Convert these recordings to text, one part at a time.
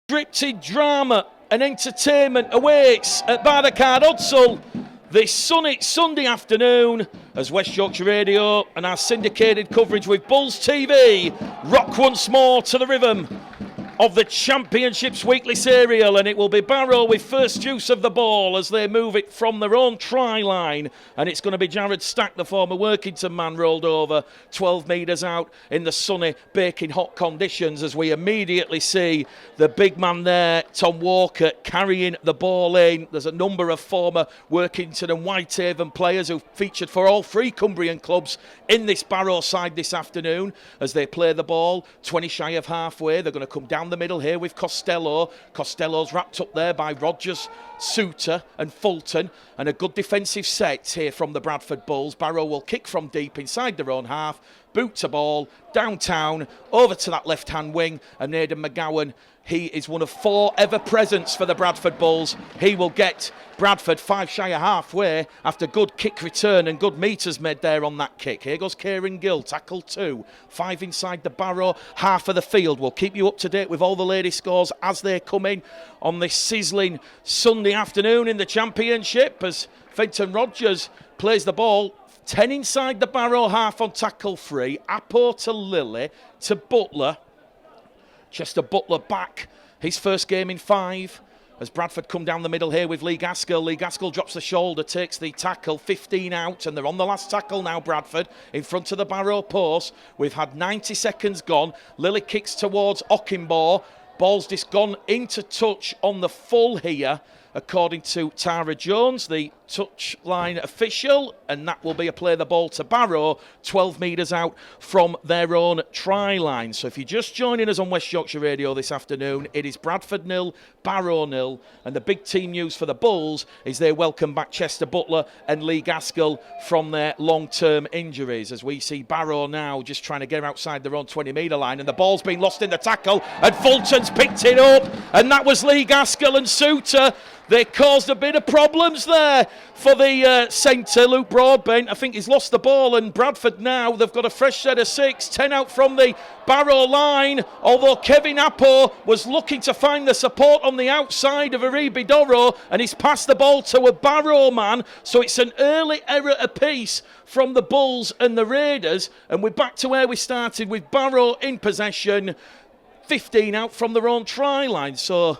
Scripted drama and entertainment awaits at Barrow Hudsall this sunny Sunday afternoon as West Yorkshire Radio and our syndicated coverage with Bulls TV rock once more to the rhythm of the Championship's weekly serial, and it will be Barrow with first use of the ball as they move it from their own try line, and it's going to be Jared Stack, the former Workington man, rolled over 12 metres out in the sunny, baking hot conditions as we immediately see the big man there, Tom Walker, carrying the ball in. There's a number of former Workington and Whitehaven players who featured for all three Cumbrian clubs in this Barrow side this afternoon as they play the ball 20 shy of halfway. They're going to come down the middle here with Costello. Costello's wrapped up there by Rogers, Souter and Fulton, and a good defensive set here from the Bradford Bulls. Barrow will kick from deep inside their own half, boot to ball, downtown, over to that left-hand wing, and Aidan McGowan, he is one of four ever presents for the Bradford Bulls. He will get Bradford 5 shy of halfway after good kick return and good metres made there on that kick. Here goes Kieran Gill, tackle 2, 5 inside the Barrow half of the field. We'll keep you up to date with all the ladies' scores as they come in on this sizzling Sunday afternoon in the Championship as Fenton Rogers plays the ball 10 inside the Barrow half on tackle 3. Appo to Lilly to Butler. Chester Butler back, his first game in 5. As Bradford come down the middle here with Lee Gaskell. Lee Gaskell drops the shoulder, takes the tackle, 15 out, and they're on the last tackle now, Bradford, in front of the Barrow post. We've had 90 seconds gone. Lilly kicks towards Ockimbaugh. Ball's just gone into touch on the full here, according to Tara Jones, the touchline official, and that will be a play the ball to Barrow, 12 metres out from their own try line. So if you're just joining us on West Yorkshire Radio this afternoon, it is Bradford 0, Barrow 0, and the big team news for the Bulls is they welcome back Chester Butler and Lee Gaskell from their long-term injuries, as we see Barrow now just trying to get outside their own 20-metre line, and the ball's been lost in the tackle, and Fulton's picked it up, and that was Lee Gaskell and Souter. They caused a bit of problems there for the centre, Luke Broadbent. I think he's lost the ball, and Bradford now, they've got a fresh set of 6, 10 out from the Barrow line, although Kevin Appo was looking to find the support on the outside of Aribi Doro, and he's passed the ball to a Barrow man, so it's an early error apiece from the Bulls and the Raiders, and we're back to where we started with Barrow in possession, 15 out from their own try line, so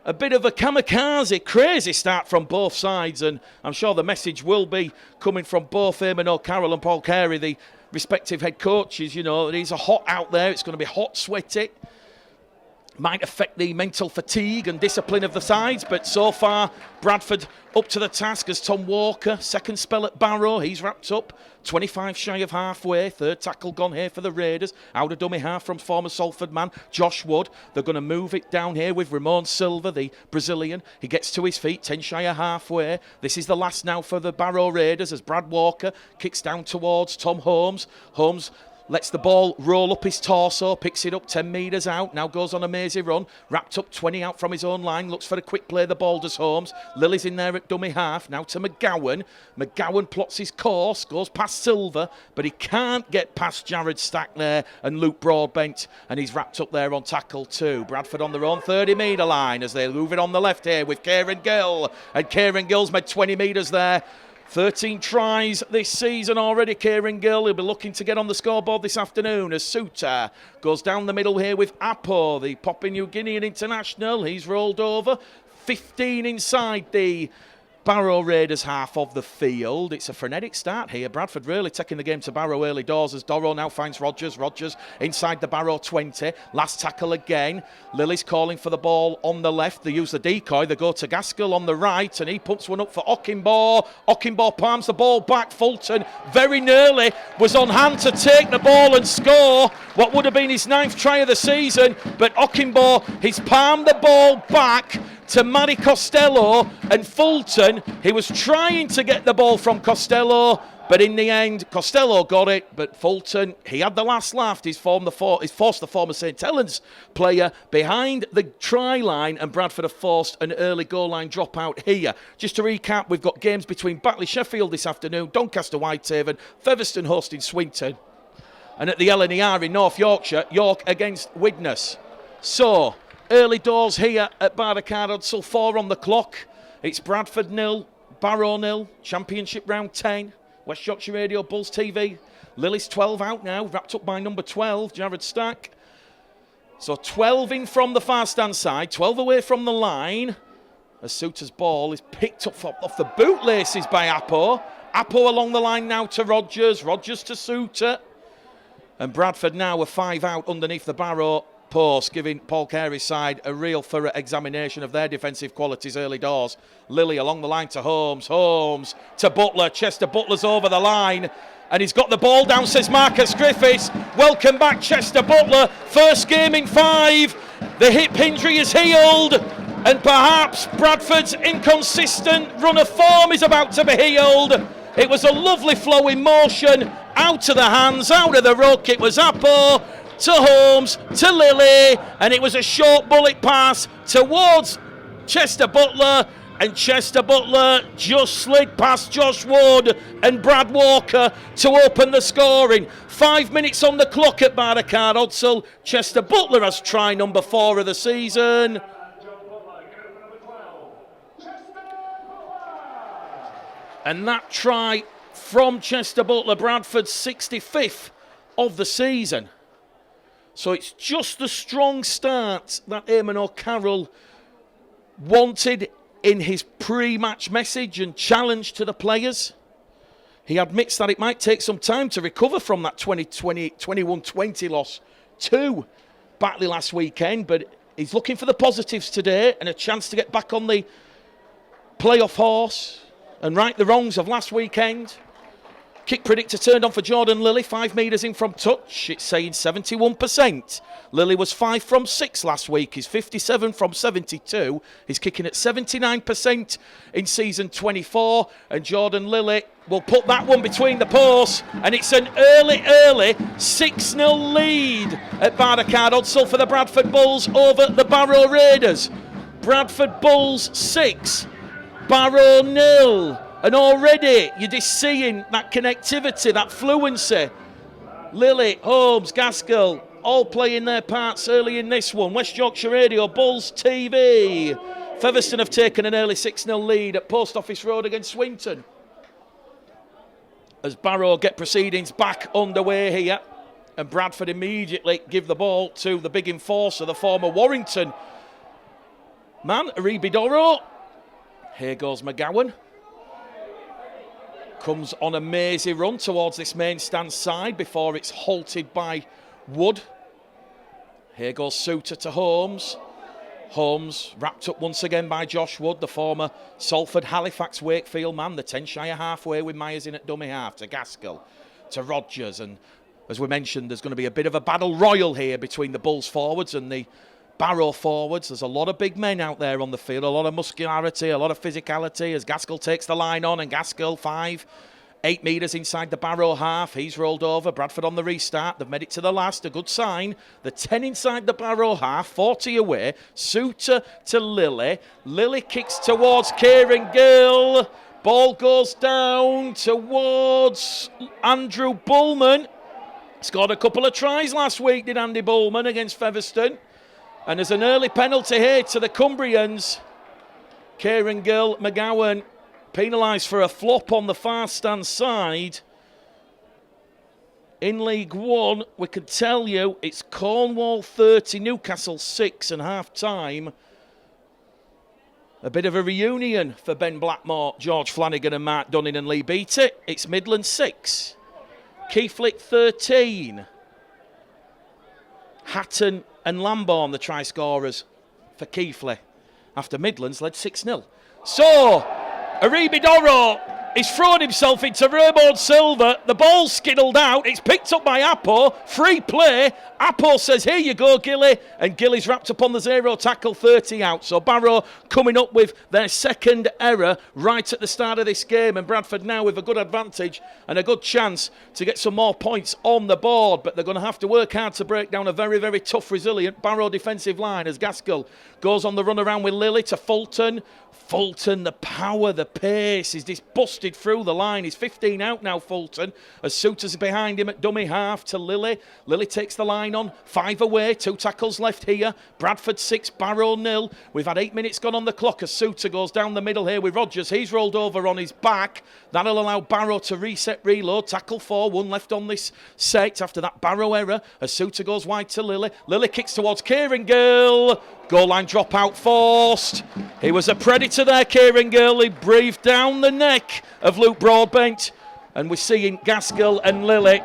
a bit of a kamikaze, crazy start from both sides, and I'm sure the message will be coming from both Eamon O'Carroll and Paul Carey, the respective head coaches. You know, it is hot out there, it's going to be hot, sweaty. Might affect the mental fatigue and discipline of the sides, but so far Bradford up to the task as Tom Walker, second spell at Barrow, he's wrapped up, 25 shy of halfway, third tackle gone here for the Raiders, out of dummy half from former Salford man Josh Wood. They're going to move it down here with Ramon Silva, the Brazilian. He gets to his feet, 10 shy of halfway. This is the last now for the Barrow Raiders as Brad Walker kicks down towards Tom Holmes. Holmes lets the ball roll up his torso, picks it up 10 metres out, now goes on a mazy run, wrapped up 20 out from his own line, looks for a quick play, the ball does Holmes. Lily's in there at dummy half, now to McGowan. McGowan plots his course, goes past Silver, but he can't get past Jared Stack there and Luke Broadbent, and he's wrapped up there on tackle 2. Bradford on their own 30-metre line as they move it on the left here with Kieran Gill, and Kieran Gill's made 20 metres there. 13 tries this season already, Kieran Gill. He'll be looking to get on the scoreboard this afternoon as Souter goes down the middle here with Appo, the Papua New Guinean international. He's rolled over. 15 inside the Barrow Raiders half of the field. It's a frenetic start here. Bradford really taking the game to Barrow early doors as Doro now finds Rogers. Rogers inside the Barrow 20. Last tackle again. Lily's calling for the ball on the left. They use the decoy. They go to Gaskell on the right and he pumps one up for Ockimbaugh. Ockimbaugh palms the ball back. Fulton very nearly was on hand to take the ball and score what would have been his 9th try of the season, but Ockimbaugh, he's palmed the ball back to Matty Costello, and Fulton, he was trying to get the ball from Costello, but in the end, Costello got it, but Fulton, he had the last laugh. He's forced the former St Helens player behind the try line, and Bradford have forced an early goal line dropout here. Just to recap, we've got games between Batley Sheffield this afternoon, Doncaster Whitehaven, Featherstone hosting Swinton, and at the LNER in North Yorkshire, York against Widnes. So, early doors here at Barrow, 4 on the clock. It's Bradford 0, Barrow 0, Championship round 10. West Yorkshire Radio, Bulls TV. Lily's 12 out now, wrapped up by number 12, Jared Stack. So 12 in from the far stand side, 12 away from the line. As Suter's ball is picked up off the bootlaces by Appo. Appo along the line now to Rogers, Rogers to Suter. And Bradford now are 5 out underneath the Barrow post, giving Paul Carey's side a real thorough examination of their defensive qualities early doors. Lily along the line to Holmes, Holmes to Butler, Chester Butler's over the line. And he's got the ball down, says Marcus Griffiths. Welcome back, Chester Butler. First game in 5. The hip injury is healed. And perhaps Bradford's inconsistent run of form is about to be healed. It was a lovely flowing motion. Out of the hands, out of the ruck. It was Appo to Holmes to Lily. And it was a short bullet pass towards Chester Butler. And Chester Butler just slid past Josh Wood and Brad Walker to open the scoring. 5 minutes on the clock at Barrow Odsall. Chester Butler has try number 4 of the season. And that try from Chester Butler, Bradford's 65th of the season. So it's just the strong start that Eamon O'Carroll wanted in his pre-match message and challenge to the players. He admits that it might take some time to recover from that 21-20 loss to Batley last weekend, but he's looking for the positives today and a chance to get back on the playoff horse and right the wrongs of last weekend. Kick predictor turned on for Jordan Lilly, 5 metres in from touch. It's saying 71%. Lilly was 5 from 6 last week. He's 57 from 72. He's kicking at 79% in season 24. And Jordan Lilly will put that one between the posts. And it's an early 6-0 lead at Barrow Odsall for the Bradford Bulls over the Barrow Raiders. Bradford Bulls 6, Barrow 0. And already you're just seeing that connectivity, that fluency. Lily, Holmes, Gaskell, all playing their parts early in this one. West Yorkshire Radio, Bulls TV. Featherstone have taken an early 6-0 lead at Post Office Road against Swinton. As Barrow get proceedings back underway here. And Bradford immediately give the ball to the big enforcer, the former Warrington man, Aribidoro. Here goes McGowan. Comes on a mazy run towards this main stand side before it's halted by Wood. Here goes Suter to Holmes. Holmes wrapped up once again by Josh Wood, the former Salford Halifax Wakefield man, the 10-shire halfway with Meyers in at dummy half, to Gaskell, to Rogers. And as we mentioned, there's going to be a bit of a battle royal here between the Bulls forwards and the Barrow forwards. There's a lot of big men out there on the field, a lot of muscularity, a lot of physicality as Gaskell takes the line on, and Gaskell 8 metres inside the Barrow half. He's rolled over. Bradford on the restart. They've made it to the last. A good sign. The 10 inside the Barrow half. 40 away. Suter to Lily. Lily kicks towards Kieran Gill. Ball goes down towards Andrew Bullman. Scored a couple of tries last week, did Andy Bullman, against Featherstone. And there's an early penalty here to the Cumbrians. Kieran Gill, McGowan penalised for a flop on the far stand side. In League One, we can tell you it's Cornwall 30, Newcastle 6 and half time. A bit of a reunion for Ben Blackmore, George Flanagan and Mark Dunning and Lee Beattie. It's Midland 6, Keighley 13. Hatton and Lambourne, the try scorers for Keighley, after Midlands led 6-0. So, Aribidoro is throwing himself into Raymond Silver. The ball's skiddled out. It's picked up by Appo. Free play. Appo says, here you go, Gilly. And Gilly's wrapped up on the 0 tackle, 30 out. So Barrow coming up with their second error right at the start of this game. And Bradford now with a good advantage and a good chance to get some more points on the board. But they're going to have to work hard to break down a very, very tough, resilient Barrow defensive line as Gaskell goes on the run around with Lily to Fulton. Fulton, the power, the pace. Is this bust busted through the line. He's 15 out now, Fulton, as Souters behind him at dummy half to Lilly. Lilly takes the line on, 5 away, 2 tackles left here. Bradford 6, Barrow 0. We've had 8 minutes gone on the clock as Souter goes down the middle here with Rogers. He's rolled over on his back. That'll allow Barrow to reset, reload. Tackle 4, 1 left on this set after that Barrow error as Souter goes wide to Lilly. Lilly kicks towards Kieran Gill. Goal line dropout forced. He was a predator there, Kieran Gill. He breathed down the neck of Luke Broadbent. And we're seeing Gaskell and Lilly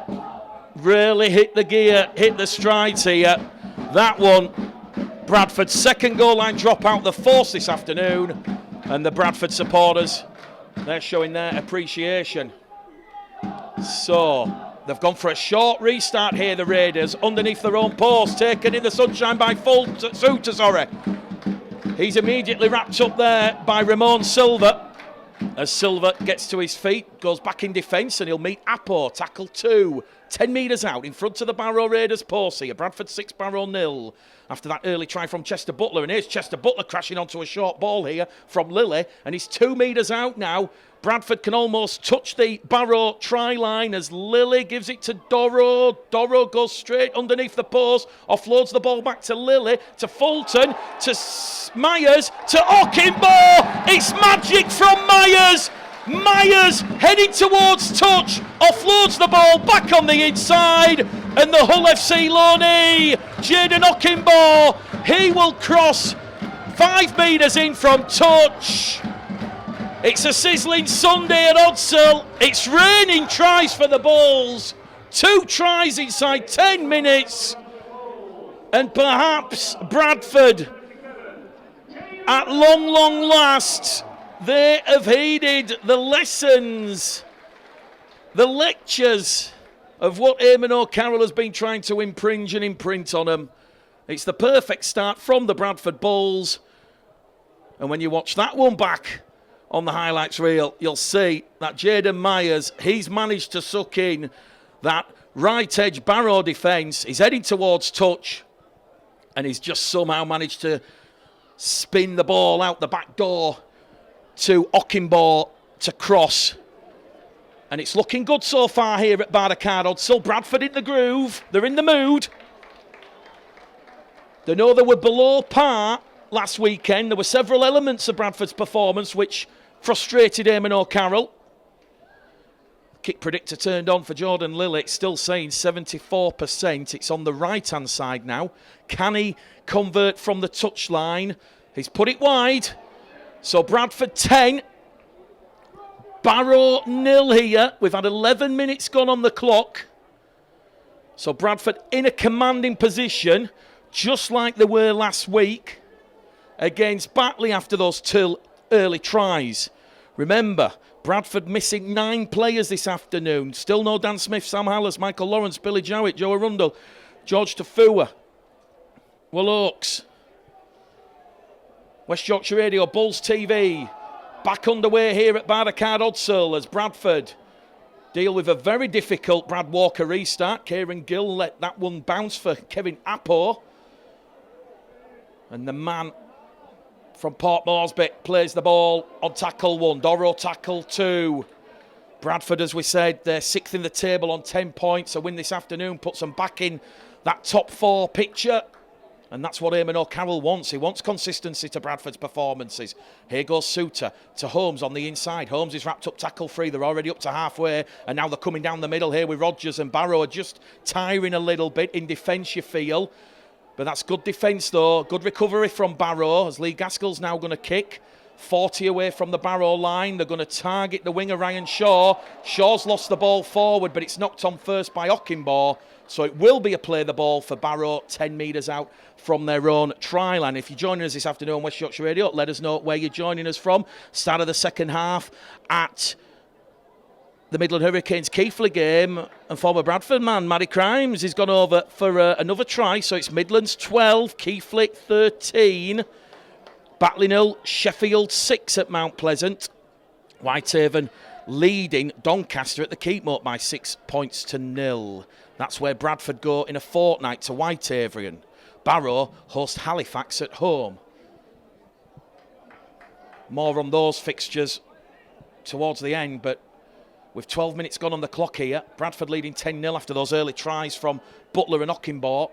really hit the gear, hit the strides here. That one, Bradford's second goal line dropout, the fourth this afternoon. And the Bradford supporters, they're showing their appreciation. So they've gone for a short restart here, the Raiders, underneath their own post, taken in the sunshine by Souter, sorry. He's immediately wrapped up there by Ramon Silva. As Silva gets to his feet, goes back in defence, and he'll meet Apo, tackle 2. 10 metres out in front of the Barrow Raiders post here. Bradford 6, Barrow 0. After that early try from Chester Butler. And here's Chester Butler crashing onto a short ball here from Lilly. And he's 2 metres out now. Bradford can almost touch the Barrow try line as Lilly gives it to Doro. Doro goes straight underneath the post, offloads the ball back to Lilly, to Fulton, to Meyers, to Okinbo. It's magic from Meyers. Meyers heading towards touch, offloads the ball back on the inside, and the Hull FC loanee, Jaden Okinbo, he will cross 5 metres in from touch. It's a sizzling Sunday at Odsall. It's raining tries for the Bulls. 2 tries inside 10 minutes. And perhaps Bradford, at long, long last, they have heeded the lessons, the lectures of what Eamon O'Carroll has been trying to impringe and imprint on them. It's the perfect start from the Bradford Bulls. And when you watch that one back on the highlights reel, you'll see that Jaden Meyers, he's managed to suck in that right edge Barrow defence. He's heading towards touch, and he's just somehow managed to spin the ball out the back door to Okinbo to cross. And it's looking good so far here at Barrow. Still Bradford in the groove. They're in the mood. They know they were below par last weekend. There were several elements of Bradford's performance which frustrated Eamon O'Carroll. Kick predictor turned on for Jordan Lilly. It's still saying 74%. It's on the right-hand side now. Can he convert from the touchline? He's put it wide. So Bradford 10, Barrow 0 here. We've had 11 minutes gone on the clock. So Bradford in a commanding position, just like they were last week against Batley after those 2 early tries. Remember, Bradford missing 9 players this afternoon. Still no Dan Smith, Sam Hallis, Michael Lawrence, Billy Jowett, Joe Arundel, George Tafua, Will Oakes. West Yorkshire Radio, Bulls TV, back underway here at Barrow Odsall as Bradford deal with a very difficult Brad Walker restart. Kieran Gill let that one bounce for Kevin Apo. And the man from Port Moresby plays the ball on tackle 1. Doro tackle 2. Bradford, as we said, they're 6th in the table on 10 points. A win this afternoon puts them back in that top 4 picture. And that's what Eamon O'Carroll wants. He wants consistency to Bradford's performances. Here goes Souter to Holmes on the inside. Holmes is wrapped up tackle 3. They're already up to halfway. And now they're coming down the middle here with Rogers and Barrow are just tiring a little bit in defence, you feel. But that's good defence, though. Good recovery from Barrow as Lee Gaskell's now going to kick. 40 away from the Barrow line. They're going to target the winger Ryan Shaw. Shaw's lost the ball forward, but it's knocked on first by Okinbo. So it will be a play the ball for Barrow 10 metres out from their own try line. If you're joining us this afternoon on West Yorkshire Radio, let us know where you're joining us from. Start of the second half at the Midland Hurricanes Keighley game, and former Bradford man Matty Crimes has gone over for another try. So it's Midlands 12, Keighley 13, Batley 0, Sheffield 6 at Mount Pleasant. Whitehaven leading Doncaster at the Keepmoat by 6 points to 0. That's where Bradford go in a fortnight to Whitehaven. Barrow host Halifax at home. More on those fixtures towards the end, but with 12 minutes gone on the clock here, Bradford leading 10-0 after those early tries from Butler and Ockenbaugh.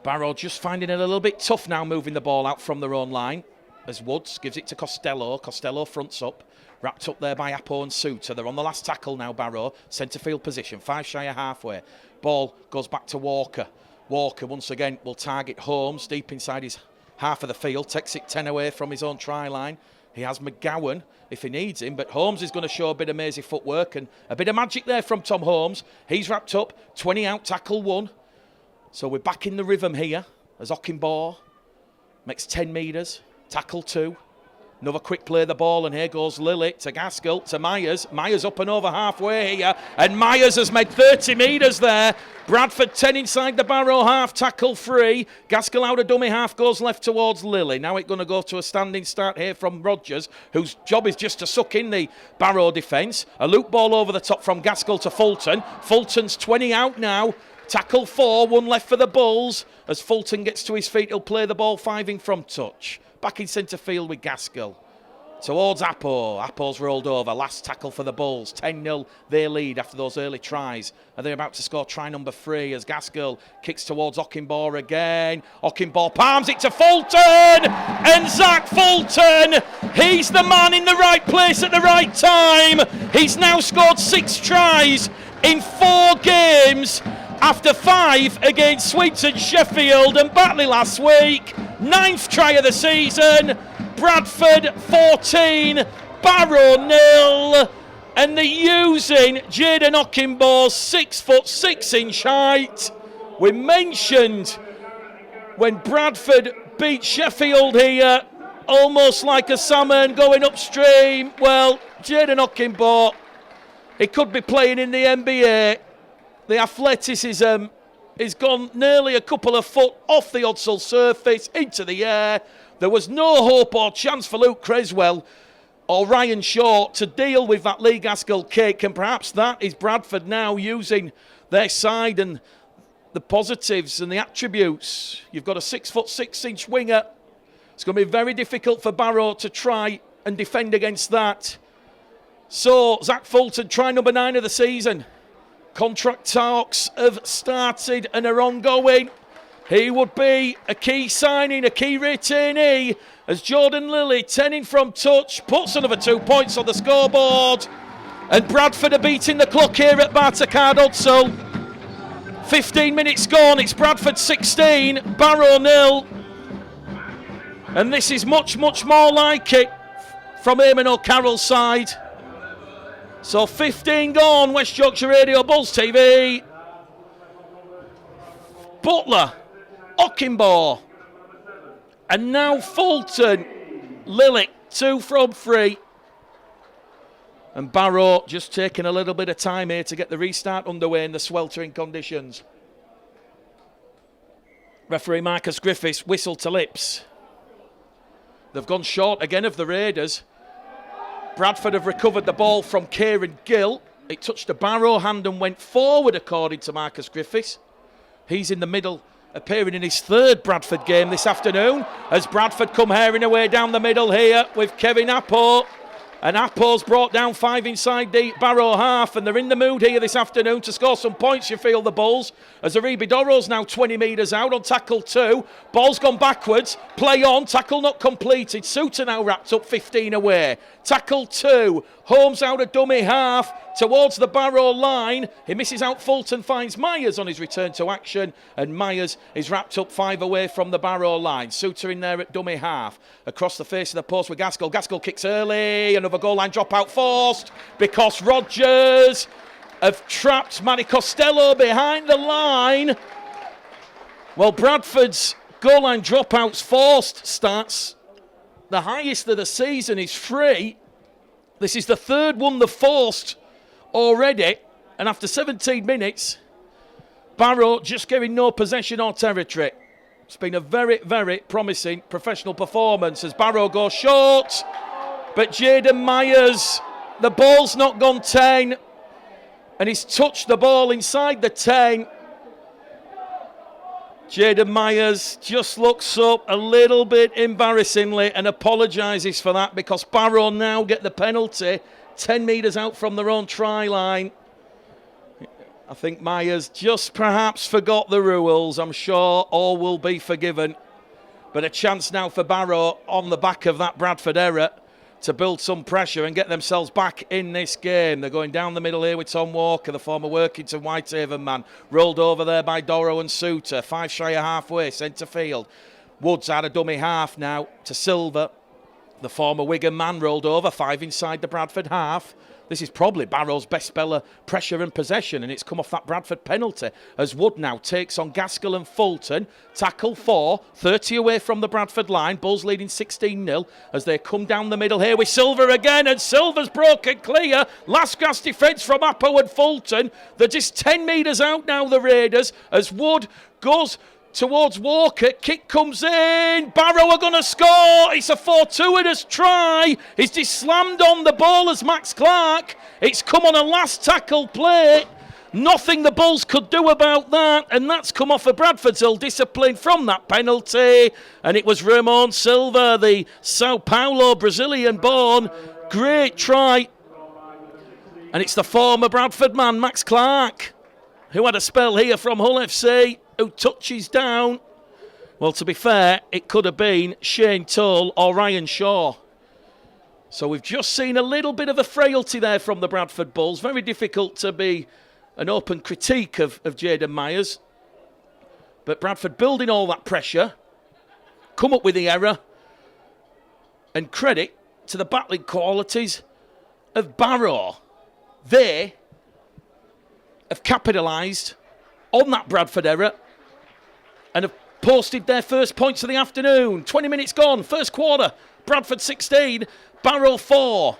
Barrow just finding it a little bit tough now, moving the ball out from their own line as Woods gives it to Costello. Costello fronts up, wrapped up there by Appo and Suter. They're on the last tackle now, Barrow. Centre field position, 5 shy of halfway. Ball goes back to Walker. Walker once again will target Holmes deep inside his half of the field, takes it 10 away from his own try line. He has McGowan if he needs him, but Holmes is going to show a bit of mazy footwork and a bit of magic there from Tom Holmes. He's wrapped up, 20 out, tackle 1. So we're back in the rhythm here as Ockenbaugh makes 10 metres, tackle 2. Another quick play of the ball, and here goes Lilly to Gaskell, to Meyers. Meyers up and over halfway here, and Meyers has made 30 metres there. Bradford 10 inside the Barrow half, tackle 3. Gaskell out of dummy half, goes left towards Lilly. Now it's going to go to a standing start here from Rogers, whose job is just to suck in the Barrow defence. A loop ball over the top from Gaskell to Fulton. Fulton's 20 out now. Tackle 4, 1 left for the Bulls. As Fulton gets to his feet, he'll play the ball 5 in from touch. Back in centre field with Gaskell. Towards Appo. Appo's rolled over. Last tackle for the Bulls. 10-0 they lead after those early tries. And they're about to score try number 3 as Gaskell kicks towards Ockenbaugh again. Ockenbaugh palms it to Fulton! And Zach Fulton, he's the man in the right place at the right time. He's now scored 6 tries in 4 games. After 5 against Swinton, Sheffield and Batley last week. 9th try of the season. Bradford 14, Barrow 0. And they're using Jaden Ockenbaugh's 6'6" height. We mentioned when Bradford beat Sheffield here, almost like a salmon going upstream. Well, Jaden Ockenbaugh, he could be playing in the NBA. The athleticism has gone nearly a couple of foot off the Odsal surface into the air. There was no hope or chance for Luke Creswell or Ryan Shaw to deal with that Lee Gaskell kick, and perhaps that is Bradford now using their side and the positives and the attributes. You've got a 6'6" winger. It's going to be very difficult for Barrow to try and defend against that. So Zach Fulton, try number 9 of the season. Contract talks have started and are ongoing. He would be a key signing, a key retainee, as Jordan Lilly, 10 in from touch, puts another 2 points on the scoreboard. And Bradford are beating the clock here at Bartacard Odsal. 15 minutes gone, it's Bradford 16, Barrow 0. And this is much, much more like it from Eamon O'Carroll's side. So 15 gone, West Yorkshire Radio, Bulls TV. Butler, Ockenbaugh, and now Fulton. Lilly, 2 from 3. And Barrow just taking a little bit of time here to get the restart underway in the sweltering conditions. Referee Marcus Griffiths, whistle to lips. They've gone short again of the Raiders. Bradford have recovered the ball from Kieran Gill. It touched a Barrow hand and went forward, according to Marcus Griffiths. He's in the middle, appearing in his 3rd Bradford game this afternoon, as Bradford come herring away down the middle here with Kevin Appo. And Appo's brought down 5 inside the Barrow half, and they're in the mood here this afternoon to score some points, you feel, the Bulls, as Aribi Doro's now 20 metres out on tackle 2. Ball's gone backwards, play on, tackle not completed. Suter now wrapped up, 15 away. Tackle 2, Holmes out of dummy half towards the Barrow line. He misses out Fulton, finds Meyers on his return to action, and Meyers is wrapped up 5 away from the Barrow line. Suter in there at dummy half. Across the face of the post with Gaskell. Gaskell kicks early, another goal line dropout forced because Rogers have trapped Manny Costello behind the line. Well, Bradford's goal line dropouts forced stats, the highest of the season, is 3. This is the 3rd one they've forced already, and after 17 minutes, Barrow just getting no possession or territory. It's been a very, very promising professional performance as Barrow goes short, but Jaden Meyers, the ball's not gone 10, and he's touched the ball inside the 10. Jaden Meyers just looks up a little bit embarrassingly and apologises for that, because Barrow now get the penalty 10 metres out from their own try line. I think Meyers just perhaps forgot the rules. I'm sure all will be forgiven. But a chance now for Barrow on the back of that Bradford error to build some pressure and get themselves back in this game. They're going down the middle here with Tom Walker, the former Workington Whitehaven man. Rolled over there by Dorrow and Souter. 5 shy of halfway, centre field. Woods had a dummy half now to Silver. The former Wigan man rolled over, 5 inside the Bradford half. This is probably Barrow's best spell of pressure and possession, and it's come off that Bradford penalty as Wood now takes on Gaskell and Fulton. Tackle 4, 30 away from the Bradford line. Bulls leading 16-0 as they come down the middle here with Silver again, and Silver's broken clear. Last grass defence from Appo and Fulton. They're just 10 metres out now, the Raiders, as Wood goes towards Walker. Kick comes in. Barrow are going to score. It's a fortuitous try. He's just slammed on the ball as Max Clark. It's come on a last tackle play. Nothing the Bulls could do about that, and that's come off of Bradford's ill discipline from that penalty. And it was Ramon Silva, the Sao Paulo Brazilian born. Great try. And it's the former Bradford man, Max Clark, who had a spell here from Hull FC, who touches down. Well, to be fair, it could have been Shane Toll or Ryan Shaw. So we've just seen a little bit of a frailty there from the Bradford Bulls. Very difficult to be an open critique of Jaden Meyers. But Bradford building all that pressure, come up with the error, and credit to the battling qualities of Barrow. They have capitalised on that Bradford error and have posted their first points of the afternoon. 20 minutes gone, first quarter. Bradford 16, Barrow 4.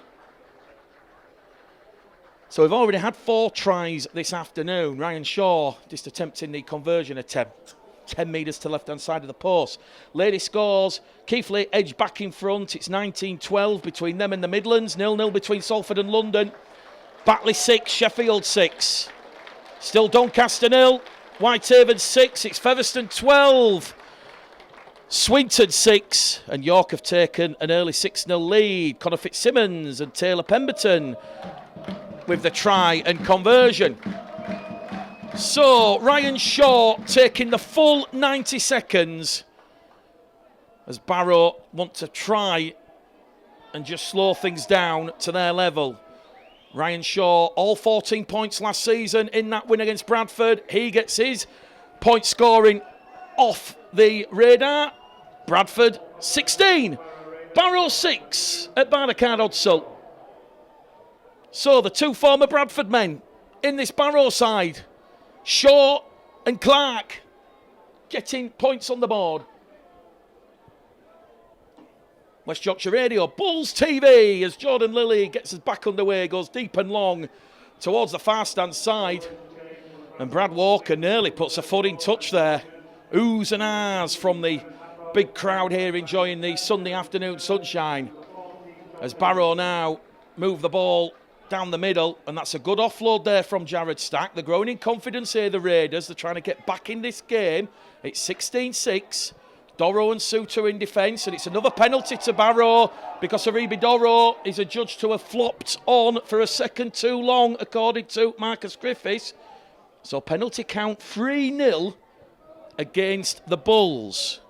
So we've already had 4 tries this afternoon. Ryan Shaw just attempting the conversion attempt. 10 metres to left-hand side of the post. Lady scores. Keighley edge back in front. It's 19-12 between them and the Midlands. 0-0 between Salford and London. Batley 6, Sheffield 6. Still Doncaster 0, Whitehaven 6, it's Featherstone 12, Swinton 6, and York have taken an early 6-0 lead. Connor Fitzsimmons and Taylor Pemberton with the try and conversion. So Ryan Shaw taking the full 90 seconds as Barrow want to try and just slow things down to their level. Ryan Shaw, all 14 points last season in that win against Bradford. He gets his point scoring off the radar. Bradford 16, Barrow 6 at Barrow Odsal. So the 2 former Bradford men in this Barrow side, Shaw and Clark, getting points on the board. West Yorkshire Radio, Bulls TV, as Jordan Lilly gets us back underway, goes deep and long towards the far stand side. And Brad Walker nearly puts a foot in touch there. Oohs and ahs from the big crowd here enjoying the Sunday afternoon sunshine. As Barrow now move the ball down the middle, and that's a good offload there from Jared Stack. They're growing in confidence here, the Raiders. They're trying to get back in this game. It's 16-6. Dorrow and Souter in defence, and it's another penalty to Barrow because Aribi Dorrow is adjudged to have flopped on for a second too long, according to Marcus Griffiths. So penalty count 3-0 against the Bulls.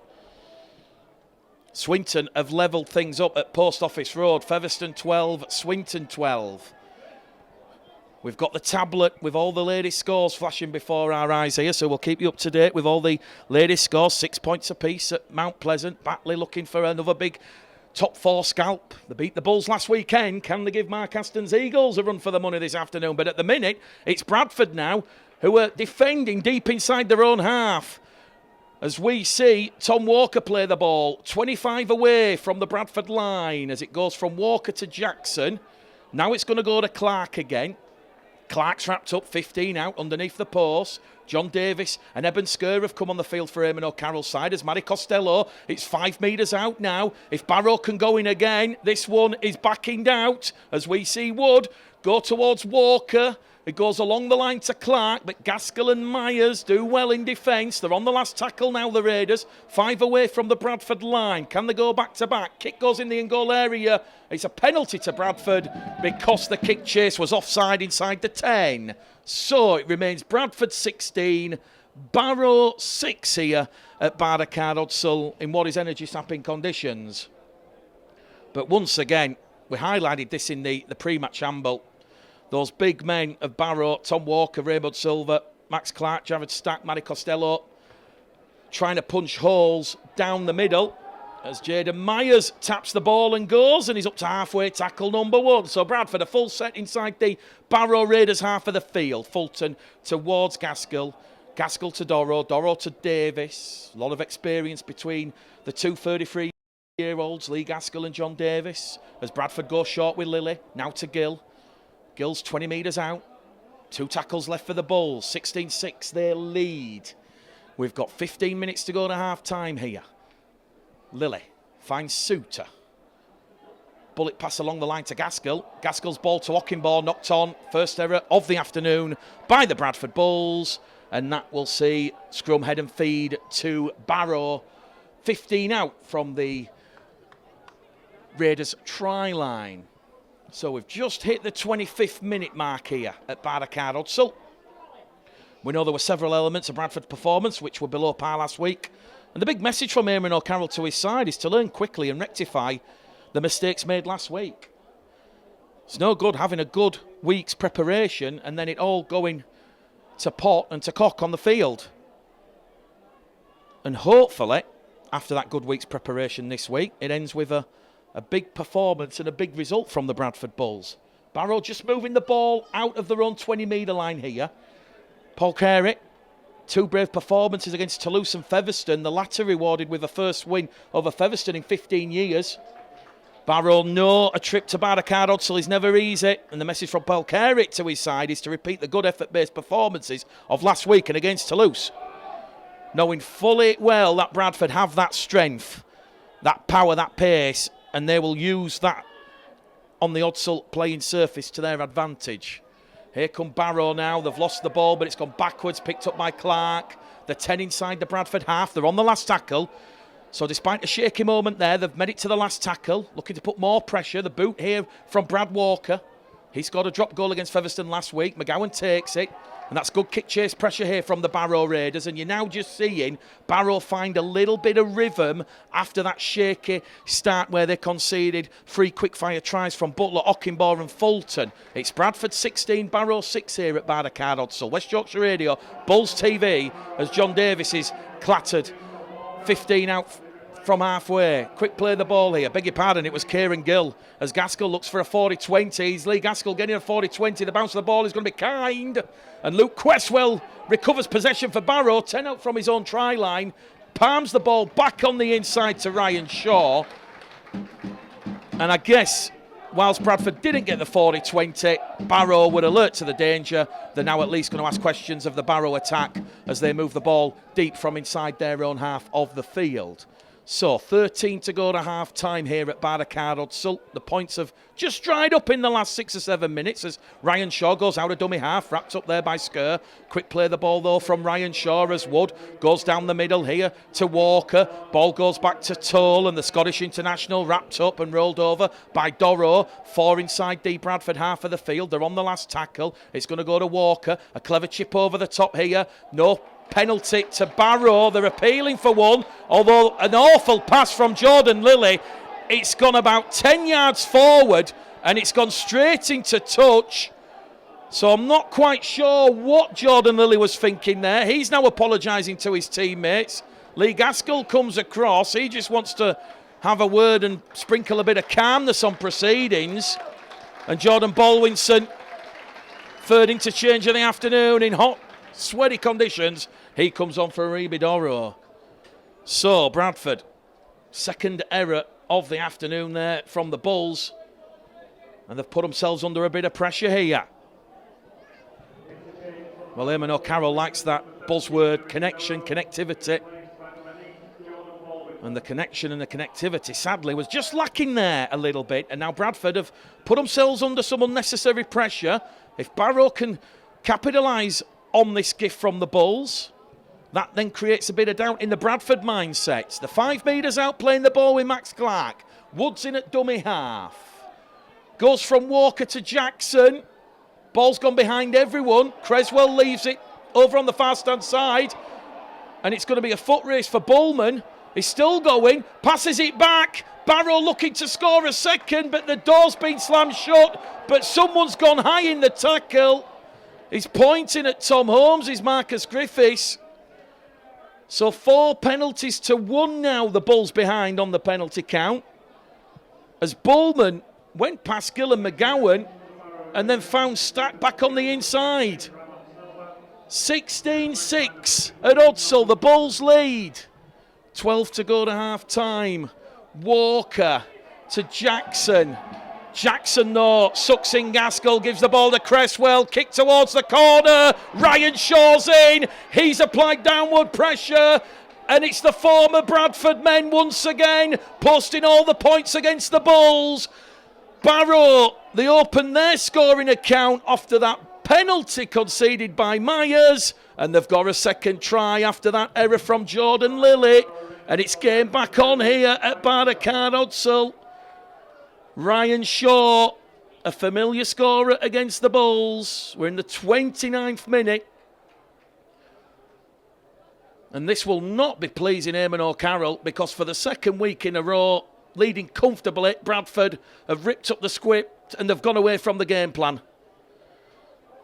Swinton have levelled things up at Post Office Road. Featherstone 12, Swinton 12. We've got the tablet with all the ladies' scores flashing before our eyes here, so we'll keep you up to date with all the ladies' scores. 6 points apiece at Mount Pleasant. Batley looking for another big top 4 scalp. They beat the Bulls last weekend. Can they give Mark Aston's Eagles a run for the money this afternoon? But at the minute, it's Bradford now who are defending deep inside their own half. As we see Tom Walker play the ball, 25 away from the Bradford line as it goes from Walker to Jackson. Now it's going to go to Clark again. Clark's wrapped up, 15 out underneath the post. John Davis and Eben Skur have come on the field for Eamon O'Carroll's side as Matty Costello. It's 5 metres out now. If Barrow can go in again, this one is backing out as we see Wood go towards Walker. It goes along the line to Clark, but Gaskell and Meyers do well in defence. They're on the last tackle now, the Raiders. 5 away from the Bradford line. Can they go back to back? Kick goes in the in-goal area. It's a penalty to Bradford because the kick chase was offside inside the 10. So it remains Bradford 16, Barrow 6 here at Barrow Hudsall in what is energy-sapping conditions. But once again, we highlighted this in the pre-match amble. Those big men of Barrow, Tom Walker, Raymond Silver, Max Clark, Jared Stack, Matty Costello, trying to punch holes down the middle as Jaden Meyers taps the ball and goes, and he's up to halfway tackle number 1. So Bradford a full set inside the Barrow Raiders half of the field. Fulton towards Gaskell. Gaskell to Dorrow to Davis. A lot of experience between the two 33-year-olds, Lee Gaskell and John Davis, as Bradford goes short with Lilly. Now to Gill. Gill's 20 metres out. 2 tackles left for the Bulls. 16-6 their lead. We've got 15 minutes to go to half-time here. Lilly finds Suter. Bullet pass along the line to Gaskell. Gaskell's ball to Ockenbaugh, knocked on. First error of the afternoon by the Bradford Bulls. And that will see scrum head and feed to Barrow. 15 out from the Raiders try line. So we've just hit the 25th minute mark here at Barrow Hudsall. We know there were several elements of Bradford's performance which were below par last week. And the big message from Eamon O'Carroll to his side is to learn quickly and rectify the mistakes made last week. It's no good having a good week's preparation and then it all going to pot and to cock on the field. And hopefully, after that good week's preparation this week, it ends with a big performance and a big result from the Bradford Bulls. Barrow just moving the ball out of their own 20-metre line here. Paul Carey, 2 brave performances against Toulouse and Featherstone, the latter rewarded with a first win over Featherstone in 15 years. Barrow know a trip to Barrow Hudsall is never easy, and the message from Paul Carey to his side is to repeat the good effort-based performances of last week and against Toulouse. Knowing fully well that Bradford have that strength, that power, that pace, and they will use that on the Hudsall playing surface to their advantage. Here come Barrow now. They've lost the ball, but it's gone backwards, picked up by Clark. The 10 inside the Bradford half. They're on the last tackle. So despite a shaky moment there, they've made it to the last tackle, looking to put more pressure. The boot here from Brad Walker. He scored a drop goal against Featherstone last week. McGowan takes it. And that's good kick chase pressure here from the Barrow Raiders. And you're now just seeing Barrow find a little bit of rhythm after that shaky start where they conceded 3 quick-fire tries from Butler, Ockenbaugh and Fulton. It's Bradford 16, Barrow 6 here at Barrow Hudsall. West Yorkshire Radio, Bulls TV, as John Davis is clattered 15 out from halfway. Quick play the ball here. Beg your pardon, it was Kieran Gill as Gaskell looks for a 40-20. He's Lee Gaskell getting a 40-20. The bounce of the ball is going to be kind. And Luke Questwell recovers possession for Barrow. 10 out from his own try line. Palms the ball back on the inside to Ryan Shaw. And I guess whilst Bradford didn't get the 40-20, Barrow would alert to the danger. They're now at least going to ask questions of the Barrow attack as they move the ball deep from inside their own half of the field. So 13 to go to half time here at Barrow Hudsall. The points have just dried up in the last 6 or 7 minutes as Ryan Shaw goes out of dummy half, wrapped up there by Skur. Quick play the ball though from Ryan Shaw as Wood goes down the middle here to Walker. Ball goes back to Toll and the Scottish international wrapped up and rolled over by Dorrow. 4 inside the Bradford half of the field. They're on the last tackle. It's going to go to Walker. A clever chip over the top here. No penalty to Barrow. They're appealing for one, although an awful pass from Jordan Lilly. It's gone about 10 yards forward and it's gone straight into touch. So I'm not quite sure what Jordan Lilly was thinking there. He's now apologising to his teammates. Lee Gaskell comes across. He just wants to have a word and sprinkle a bit of calmness on proceedings. And Jordan Bolwinson, third interchange of the afternoon in hot, sweaty conditions. He comes on for Aribi Dorrow. So Bradford, second error of the afternoon there from the Bulls. And they've put themselves under a bit of pressure here. Well, Eamon O'Carroll likes that buzzword, connection, connectivity. And the connection and the connectivity, sadly, was just lacking there a little bit. And now Bradford have put themselves under some unnecessary pressure. If Barrow can capitalise on this gift from the Bulls, that then creates a bit of doubt in the Bradford mindset. The 5 metres out playing the ball with Max Clark. Woods in at dummy half. Goes from Walker to Jackson. Ball's gone behind everyone. Creswell leaves it over on the far stand side. And it's going to be a foot race for Bullman. He's still going. Passes it back. Barrow looking to score a second, but the door's been slammed shut. But someone's gone high in the tackle. He's pointing at Tom Holmes, is Marcus Griffiths. So 4 penalties to 1 now, the Bulls behind on the penalty count. As Bullman went past Gill and McGowan and then found Stack back on the inside. 16-6 at Odsall, the Bulls lead. 12 to go to half time. Walker to Jackson. Jackson though sucks in Gaskell, gives the ball to Cresswell, kick towards the corner. Ryan Shaw's in. He's applied downward pressure. And it's the former Bradford men once again posting all the points against the Bulls. Barrow, they open their scoring account after that penalty conceded by Meyers. And they've got a second try after that error from Jordan Lilly. And it's game back on here at Barrow Odsall. Ryan Shaw, a familiar scorer against the Bulls. We're in the 29th minute. And this will not be pleasing Eamon O'Carroll, because for the second week in a row, leading comfortably, Bradford have ripped up the script and they've gone away from the game plan.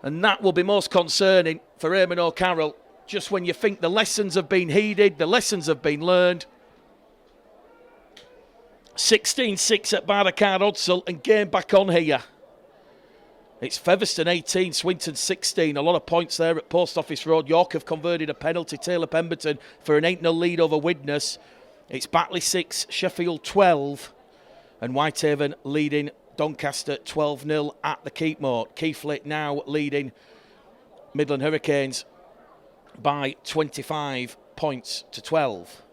And that will be most concerning for Eamon O'Carroll, just when you think the lessons have been heeded, the lessons have been learned. 16-6 at Barrow Odsall and game back on here. It's Featherstone 18, Swinton 16. A lot of points there at Post Office Road. York have converted a penalty. Taylor Pemberton for an 8-0 lead over Widnes. It's Batley 6, Sheffield 12. And Whitehaven leading Doncaster 12-0 at the Keepmoat. Keighley now leading Midland Hurricanes by 25 points to 12.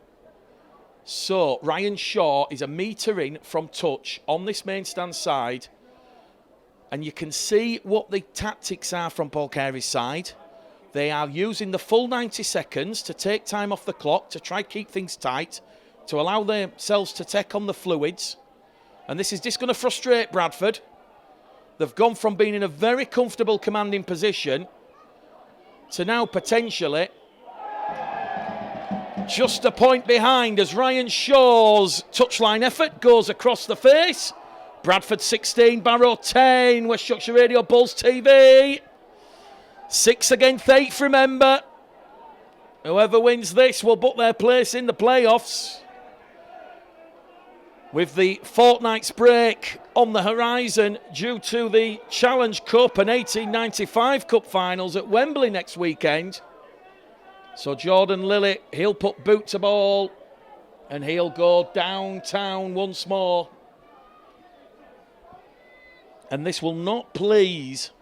So Ryan Shaw is a metre in from touch on this main stand side. And you can see what the tactics are from Paul Carey's side. They are using the full 90 seconds to take time off the clock, to try keep things tight, to allow themselves to take on the fluids. And this is just going to frustrate Bradford. They've gone from being in a very comfortable commanding position to now potentially just a point behind as Ryan Shaw's touchline effort goes across the face. Bradford 16, Barrow 10, West Yorkshire Radio, Bulls TV. 6 against 8, remember. Whoever wins this will book their place in the playoffs. With the fortnight's break on the horizon due to the Challenge Cup and 1895 Cup finals at Wembley next weekend. So Jordan Lilly, he'll put boot to ball and he'll go downtown once more. And this will not please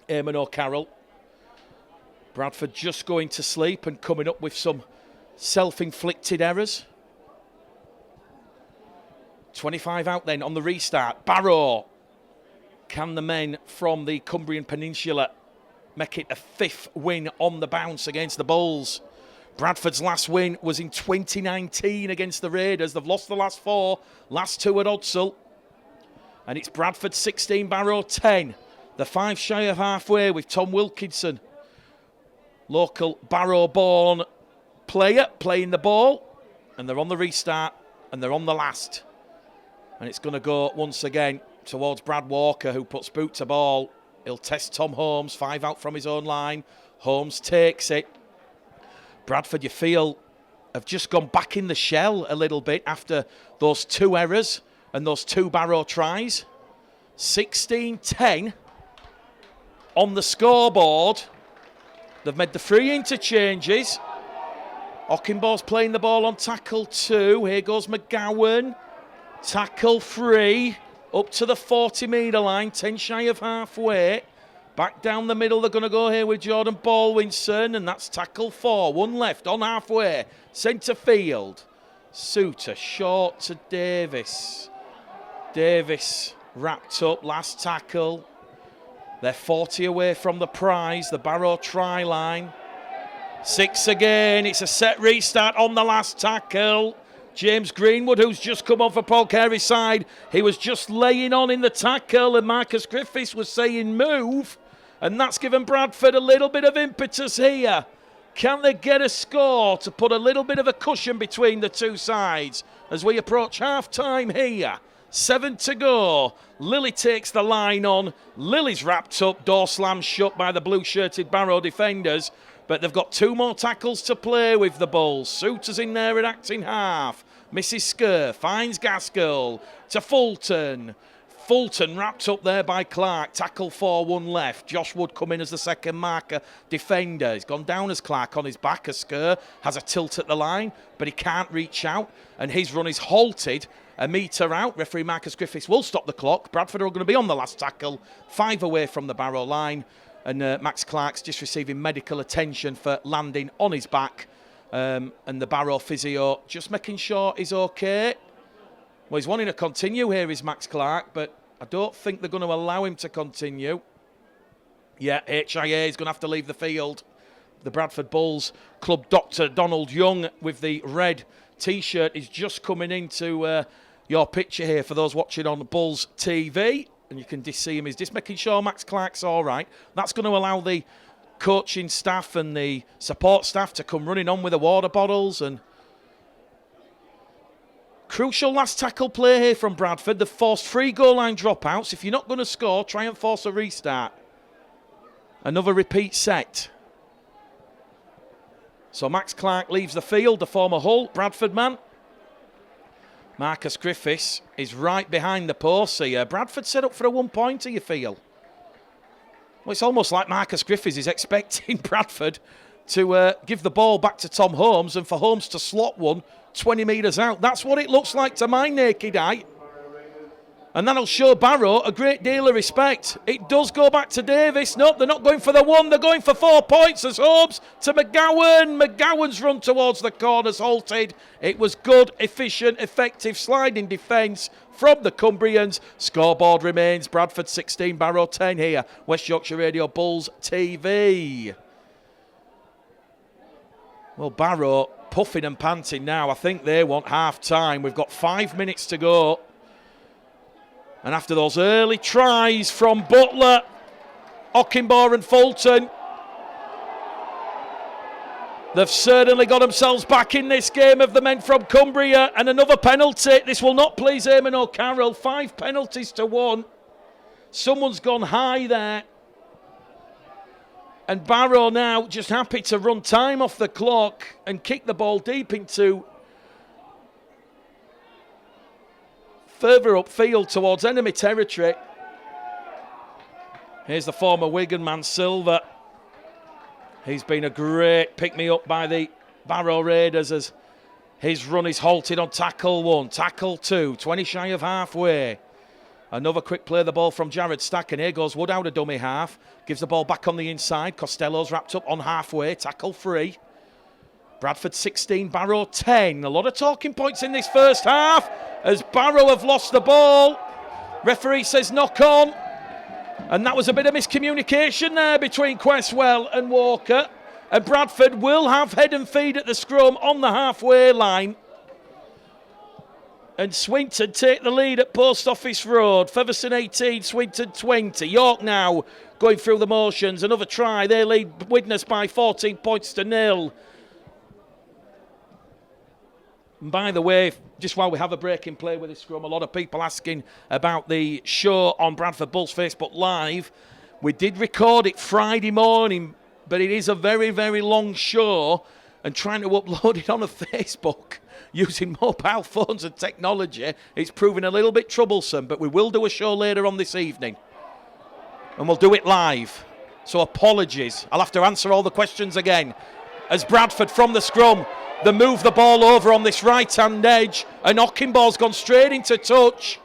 Eamon O'Carroll. Bradford just going to sleep and coming up with some self-inflicted errors. 25 out then on the restart. Barrow. Can the men from the Cumbrian Peninsula make it a 5th win on the bounce against the Bulls? Bradford's last win was in 2019 against the Raiders. They've lost the last 4, last 2 at Odsall. And it's Bradford 16, Barrow 10. The 5 shy of halfway with Tom Wilkinson. Local Barrow-born player playing the ball. And they're on the restart and they're on the last. And it's going to go once again towards Brad Walker, who puts boot to ball. He'll test Tom Holmes, 5 out from his own line. Holmes takes it. Bradford, you feel, have just gone back in the shell a little bit after those 2 errors and those 2 Barrow tries. 16-10 on the scoreboard. They've made the 3 interchanges. Ockenbaugh's playing the ball on tackle 2. Here goes McGowan. Tackle 3. Up to the 40-metre line. 10 shy of halfway. Back down the middle. They're going to go here with Jordan Baldwinson. And that's tackle 4. 1 left on halfway. Centre field. Suter short to Davis. Davis wrapped up. Last tackle. They're 40 away from the prize, the Barrow try line. 6 again. It's a set restart on the last tackle. James Greenwood, who's just come on for Paul Carey's side, he was just laying on in the tackle, and Marcus Griffiths was saying move, and that's given Bradford a little bit of impetus here. Can they get a score to put a little bit of a cushion between the two sides as we approach half-time here? 7 to go. Lilly takes the line on. Lilly's wrapped up, door slammed shut by the blue-shirted Barrow defenders, but they've got 2 more tackles to play with the Bulls. Souters in there at acting half. Misses Skur, finds Gaskell to Fulton. Fulton wrapped up there by Clark. Tackle 4-1 left. Josh Wood come in as the second marker defender. He's gone down as Clark on his back as Skur has a tilt at the line, but he can't reach out, and his run is halted a metre out. Referee Marcus Griffiths will stop the clock. Bradford are going to be on the last tackle, 5 away from the Barrow line, and Max Clark's just receiving medical attention for landing on his back, and the Barrow physio just making sure he's okay. Well, he's wanting to continue here, is Max Clark, but I don't think they're going to allow him to continue. Yeah, HIA is going to have to leave the field. The Bradford Bulls club doctor, Donald Young, with the red T-shirt, is just coming into your picture here for those watching on Bulls TV. And you can just see him. He's just making sure Max Clark's all right. That's going to allow the coaching staff and the support staff to come running on with the water bottles. And crucial last tackle play here from Bradford. They've forced 3 goal line dropouts. If you're not going to score, try and force a restart. Another repeat set. So Max Clark leaves the field, the former Hull Bradford man. Marcus Griffiths is right behind the post here. Bradford set up for a 1-pointer, you feel? Well, it's almost like Marcus Griffiths is expecting Bradford to give the ball back to Tom Holmes and for Holmes to slot one 20 metres out. That's what it looks like to my naked eye. And that'll show Barrow a great deal of respect. It does go back to Davis. No, they're not going for the 1. They're going for 4 points as Holmes to McGowan. McGowan's run towards the corners halted. It was good, efficient, effective sliding defence from the Cumbrians. Scoreboard remains Bradford 16, Barrow 10 here. West Yorkshire Radio Bulls TV. Well, Barrow puffing and panting now. I think they want half-time. We've got 5 minutes to go. And after those early tries from Butler, Ockenbaugh and Fulton, they've certainly got themselves back in this game of the men from Cumbria. And another penalty. This will not please Eamon O'Carroll. 5 penalties to 1. Someone's gone high there. And Barrow now just happy to run time off the clock and kick the ball deep into further upfield towards enemy territory. Here's the former Wigan man, Silver. He's been a great pick-me-up by the Barrow Raiders as his run is halted on tackle 1, tackle 2, 20 shy of halfway. Another quick play of the ball from Jared Stack, and here goes Wood out of dummy half. Gives the ball back on the inside. Costello's wrapped up on halfway, tackle 3. Bradford 16, Barrow 10. A lot of talking points in this first half as Barrow have lost the ball. Referee says knock on. And that was a bit of miscommunication there between Questwell and Walker. And Bradford will have head and feed at the scrum on the halfway line. And Swinton take the lead at Post Office Road. Featherstone 18, Swinton 20. York now going through the motions. Another try. They lead Widnes by 14 points to 0. And by the way, just while we have a break in play with this scrum, a lot of people asking about the show on Bradford Bulls Facebook Live. We did record it Friday morning, but it is a very, very long show, and trying to upload it on a Facebook using mobile phones and technology, it's proving a little bit troublesome, but we will do a show later on this evening, and we'll do it live. So apologies. I'll have to answer all the questions again. As Bradford from the scrum, they move the ball over on this right-hand edge, and Ockenbaugh's gone straight into touch.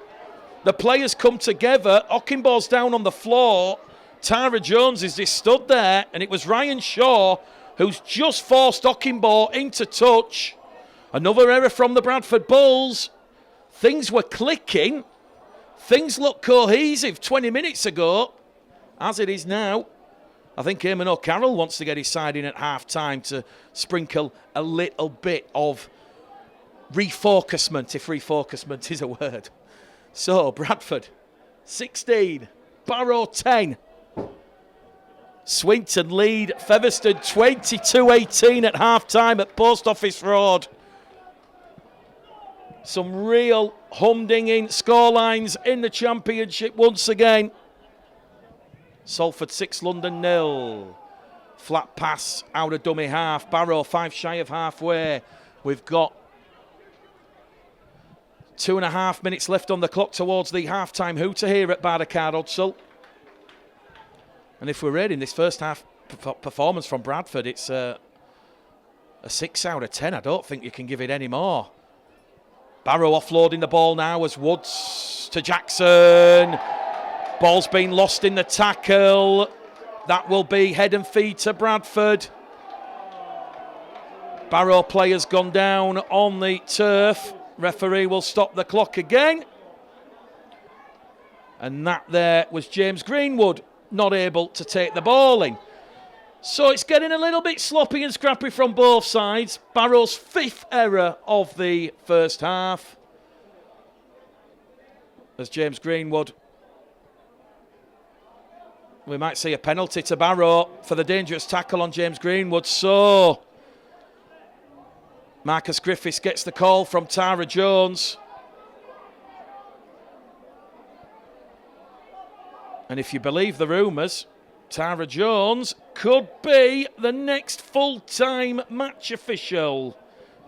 The players come together. Ockenbaugh's down on the floor. Tara Jones is just stood there, and it was Ryan Shaw who's just forced Ockenbaugh into touch. Another error from the Bradford Bulls. Things were clicking. Things looked cohesive 20 minutes ago. As it is now, I think Eamon O'Carroll wants to get his side in at half-time to sprinkle a little bit of refocusment, if refocusment is a word. So, Bradford, 16, Barrow 10. Swinton lead Featherstone 22-18 at half-time at Post Office Road. Some real humdinging scorelines in the championship once again. Salford 6, London 0. Flat pass out of dummy half. Barrow 5 shy of halfway. We've got 2.5 minutes left on the clock towards the half-time hooter here at Barrowcard Odsal. And if we're reading this first half performance from Bradford, it's a 6 out of 10. I don't think you can give it any more. Barrow offloading the ball now as Woods to Jackson. Ball's been lost in the tackle. That will be head and feet to Bradford. Barrow players gone down on the turf. Referee will stop the clock again. And that there was James Greenwood, not able to take the ball in. So it's getting a little bit sloppy and scrappy from both sides. Barrow's 5th error of the first half. As James Greenwood, we might see a penalty to Barrow for the dangerous tackle on James Greenwood. So Marcus Griffiths gets the call from Tara Jones. And if you believe the rumours, Tara Jones could be the next full-time match official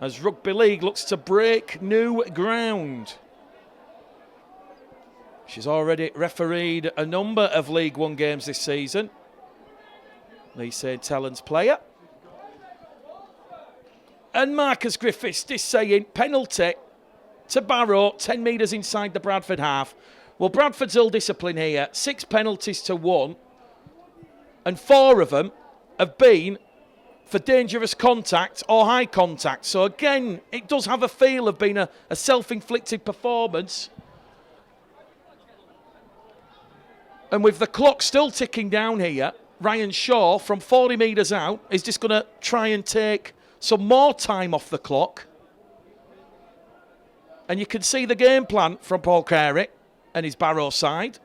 as Rugby League looks to break new ground. She's already refereed a number of League One games this season. Lee St. Helens player. And Marcus Griffiths is saying penalty to Barrow, 10 metres inside the Bradford half. Well, Bradford's ill-discipline here, 6 penalties to 1. And 4 of them have been for dangerous contact or high contact. So again, it does have a feel of being a self-inflicted performance. And with the clock still ticking down here, Ryan Shaw from 40 metres out is just going to try and take some more time off the clock. And you can see the game plan from Paul Carey and his Barrow side.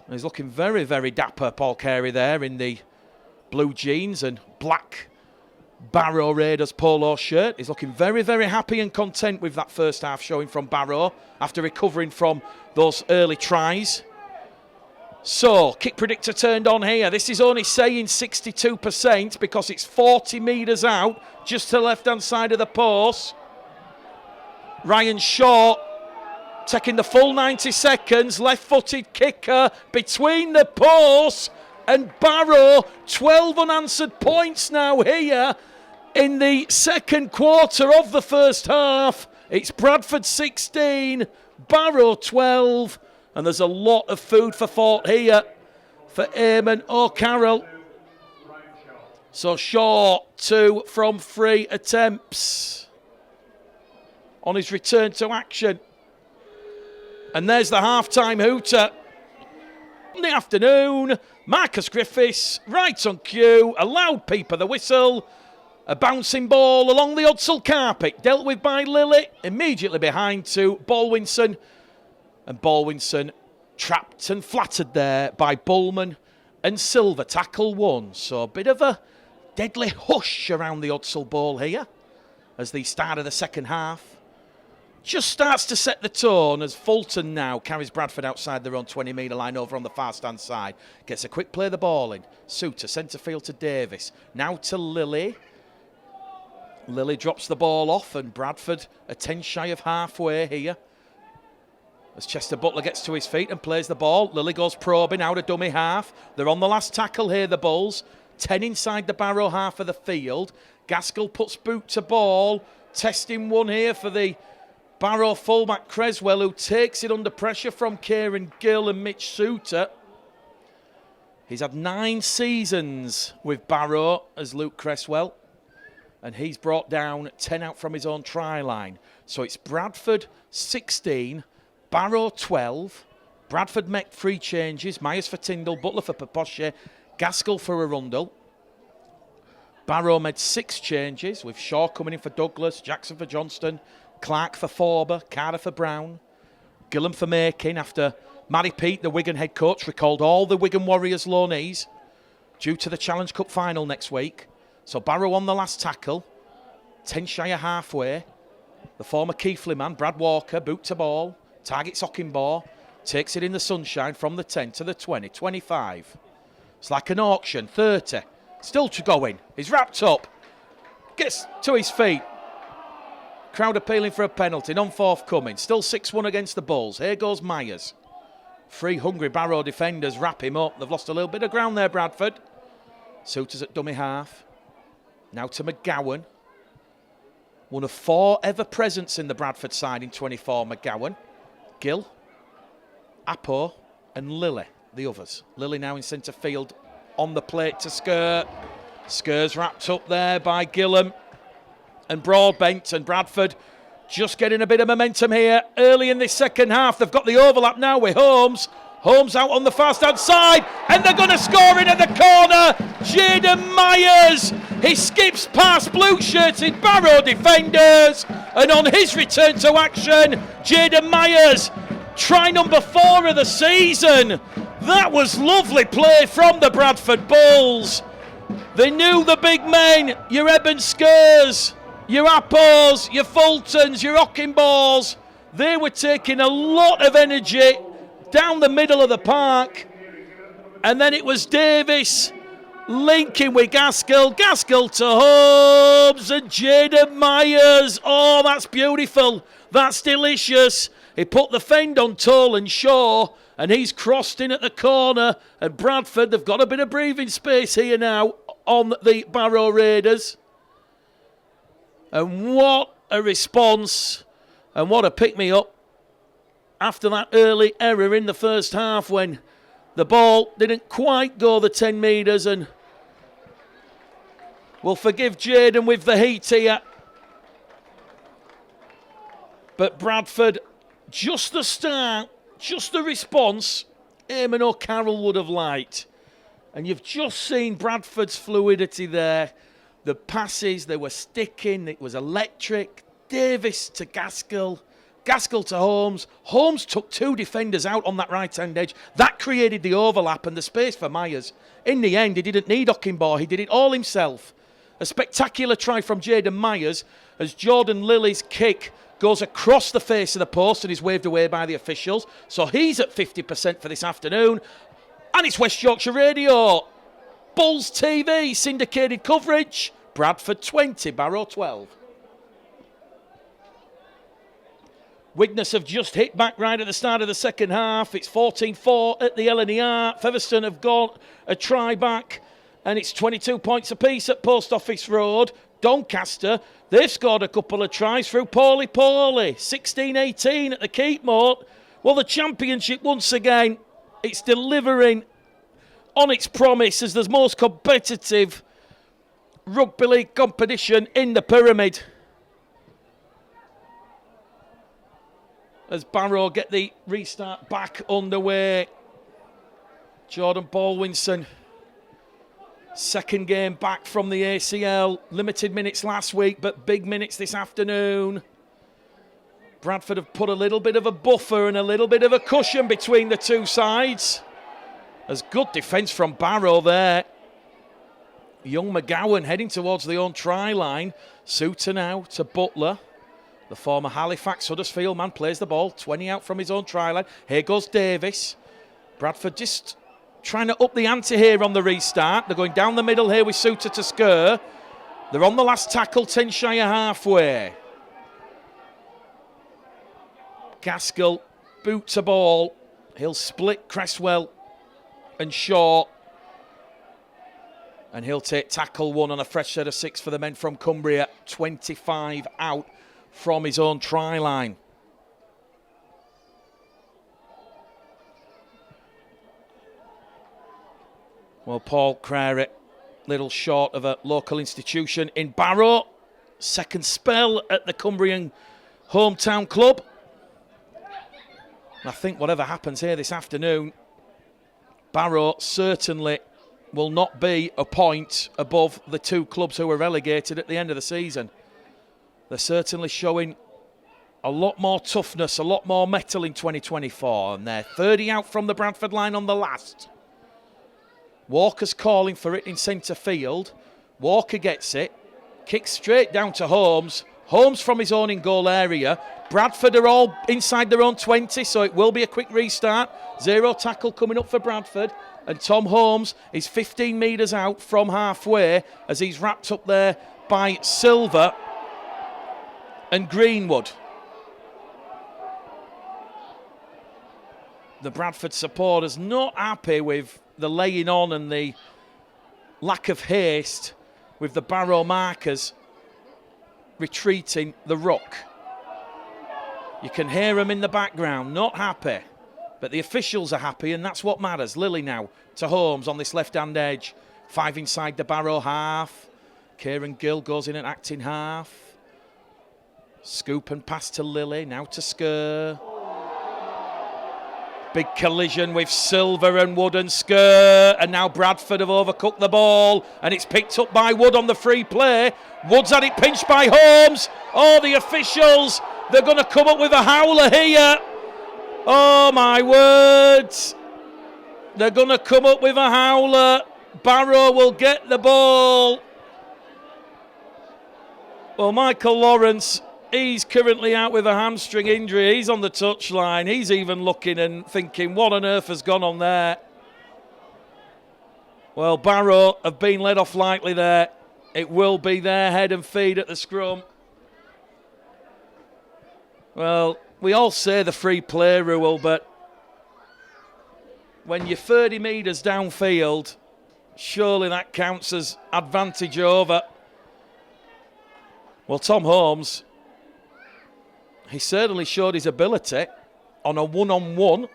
And he's looking very, very dapper, Paul Carey there in the blue jeans and black Barrow Raiders polo shirt. He's looking very, very happy and content with that first half showing from Barrow after recovering from those early tries. So, kick predictor turned on here. This is only saying 62% because it's 40 metres out, just to the left-hand side of the post. Ryan Shaw taking the full 90 seconds, left-footed kicker between the posts, and Barrow, 12 unanswered points now here in the second quarter of the first half. It's Bradford 16, Barrow 12, and there's a lot of food for thought here for Eamon O'Carroll. So Shaw, 2 from 3 attempts on his return to action. And there's the half-time hooter. In the afternoon, Marcus Griffiths, right on cue, a loud peep of the whistle, a bouncing ball along the Odsal carpet, dealt with by Lilly, immediately behind to Baldwinson, and Baldwinson trapped and flattered there by Bullman and Silver, tackle 1. So a bit of a deadly hush around the Odsal ball here as the start of the second half just starts to set the tone as Fulton now carries Bradford outside their own 20-metre line over on the far-stand side. Gets a quick play of the ball in. Suter, centre field to Davis. Now to Lilly. Lilly drops the ball off and Bradford are 10 shy of halfway here. As Chester Butler gets to his feet and plays the ball. Lilly goes probing out of dummy half. They're on the last tackle here, the Bulls. 10 inside the Barrow half of the field. Gaskell puts boot to ball. Testing one here for the Barrow fullback Creswell, who takes it under pressure from Kieran Gill and Mitch Suter. He's had 9 seasons with Barrow as Luke Creswell, and he's brought down 10 out from his own try line. So it's Bradford 16, Barrow 12. Bradford make 3 changes. Meyers for Tyndall, Butler for Composure, Gaskell for Arundel. Barrow made 6 changes, with Shaw coming in for Douglas, Jackson for Johnston, Clark for Forber, Carter for Brown, Gillam for Makin after Matty Pete, the Wigan head coach, recalled all the Wigan Warriors loanees due to the Challenge Cup final next week. So Barrow on the last tackle, 10 shy of halfway. The former Keighley man, Brad Walker, boot to ball, targets Hockenbaugh, takes it in the sunshine from the 10 to the 20, 25. It's like an auction, 30. Still going. He's wrapped up. Gets to his feet. Crowd appealing for a penalty, non forthcoming. Still 6-1 against the Bulls. Here goes Meyers. 3 hungry Barrow defenders wrap him up. They've lost a little bit of ground there, Bradford. Souters at dummy half. Now to McGowan. One of 4 ever presents in the Bradford side in 24, McGowan. Gill, Apo and Lilly, the others. Lilly now in centre field on the plate to Sker. Sker's wrapped up there by Gillam and Broadbent, and Bradford just getting a bit of momentum here early in this second half. They've got the overlap now with Holmes. Holmes out on the fast-hand side, and they're going to score in at the corner. Jaden Meyers, he skips past blue-shirted Barrow defenders, and on his return to action, Jaden Meyers, try number 4 of the season. That was lovely play from the Bradford Bulls. They knew the big men, your Eben Skers, your Appos, your Fultons, your Hockenbaughs. They were taking a lot of energy down the middle of the park. And then it was Davis linking with Gaskell. Gaskell to Holmes and Jaden Meyers. Oh, that's beautiful. That's delicious. He put the fend on Toll and Shaw, and he's crossed in at the corner. And Bradford, they've got a bit of breathing space here now on the Barrow Raiders. And what a response, and what a pick-me-up after that early error in the first half when the ball didn't quite go the 10 metres. And we'll forgive Jaden with the heat here. But Bradford, just the start, just the response, Eamon O'Carroll would have liked. And you've just seen Bradford's fluidity there. The passes, they were sticking, it was electric. Davis to Gaskell, Gaskell to Holmes. Holmes took 2 defenders out on that right-hand edge. That created the overlap and the space for Meyers. In the end, he didn't need Hockenbaugh, he did it all himself. A spectacular try from Jaden Meyers as Jordan Lilly's kick goes across the face of the post and is waved away by the officials. So he's at 50% for this afternoon. And it's West Yorkshire Radio. Bulls TV, syndicated coverage. Bradford 20, Barrow 12. Widnes have just hit back right at the start of the second half. It's 14-4 at the LNER. Featherstone have got a try back, and it's 22 points apiece at Post Office Road. Doncaster, they've scored a couple of tries through Paulie. 16-18 at the Keepmoat. Well, the championship, once again, it's delivering on its promise as the most competitive rugby league competition in the pyramid. As Barrow get the restart back underway. Jordan Baldwinson, second game back from the ACL. Limited minutes last week, but big minutes this afternoon. Bradford have put a little bit of a buffer and a little bit of a cushion between the two sides. There's good defence from Barrow there. Young McGowan heading towards the own try line. Souter now to Butler. The former Halifax Huddersfield man plays the ball. 20 out from his own try line. Here goes Davis. Bradford just trying to up the ante here on the restart. They're going down the middle here with Souter to Sker. They're on the last tackle, 10 shy of halfway. Gaskell, boot to ball. He'll split Cresswell and Shaw. And he'll take tackle 1 on a fresh set of 6 for the men from Cumbria. 25 out from his own try line. Well, Paul Crary, little short of a local institution in Barrow. Second spell at the Cumbrian hometown club. And I think whatever happens here this afternoon, Barrow certainly will not be a point above the two clubs who were relegated at the end of the season. They're certainly showing a lot more toughness, a lot more mettle in 2024, and they're 30 out from the Bradford line on the last. Walker's calling for it in centre field. Walker gets it, kicks straight down to Holmes. Holmes from his own in-goal area. Bradford are all inside their own 20, so it will be a quick restart. Zero tackle coming up for Bradford. And Tom Holmes is 15 metres out from halfway as he's wrapped up there by Silver and Greenwood. The Bradford supporters not happy with the laying on and the lack of haste with the Barrow markers retreating the ruck. You can hear them in the background, not happy. But the officials are happy, and that's what matters. Lilly now to Holmes on this left-hand edge. 5 inside the Barrow half. Kieran Gill goes in at acting half. Scoop and pass to Lilly, now to Skur. Big collision with Silver and Wood and Skur. And now Bradford have overcooked the ball. And it's picked up by Wood on the free play. Wood's had it pinched by Holmes. Oh, the officials, they're going to come up with a howler here. Oh, my words. They're going to come up with a howler. Barrow will get the ball. Well, Michael Lawrence, he's currently out with a hamstring injury. He's on the touchline. He's even looking and thinking, what on earth has gone on there? Well, Barrow have been let off lightly there. It will be their head and feet at the scrum. Well, we all say the free play rule, but when you're 30 metres downfield, surely that counts as advantage over. Well, Tom Holmes, he certainly showed his ability on a one-on-one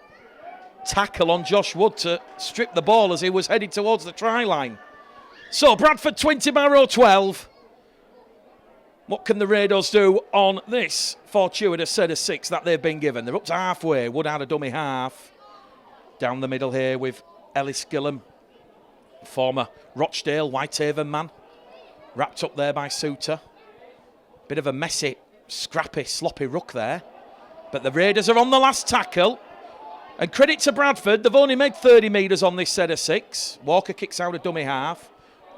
tackle on Josh Wood to strip the ball as he was headed towards the try line. So Bradford 20, Barrow 12. What can the Raiders do on this fortuitous set of 6 that they've been given? They're up to halfway. Wood out a dummy half. Down the middle here with Ellis Gillum, former Rochdale Whitehaven man. Wrapped up there by Suter. Bit of a messy, scrappy, sloppy ruck there. But the Raiders are on the last tackle. And credit to Bradford, they've only made 30 metres on this set of 6. Walker kicks out a dummy half.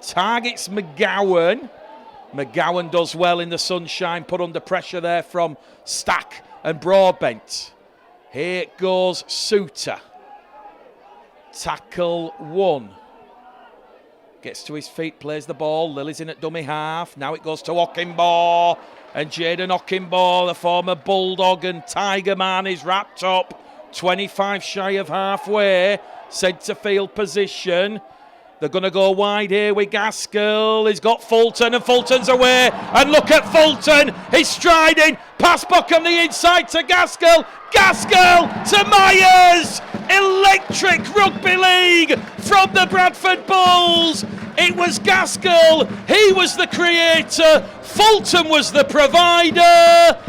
Targets McGowan. McGowan does well in the sunshine, put under pressure there from Stack and Broadbent. Here goes Suter. Tackle 1. Gets to his feet, plays the ball. Lilly's in at dummy half. Now it goes to Ockenbaugh. And Jaden Ockenbaugh, the former Bulldog and Tiger man, is wrapped up. 25 shy of halfway. Centre field position. They're going to go wide here with Gaskell. He's got Fulton, and Fulton's away. And look at Fulton. He's striding. Pass back on the inside to Gaskell. Gaskell to Meyers. Electric rugby league from the Bradford Bulls. It was Gaskell. He was the creator. Fulton was the provider.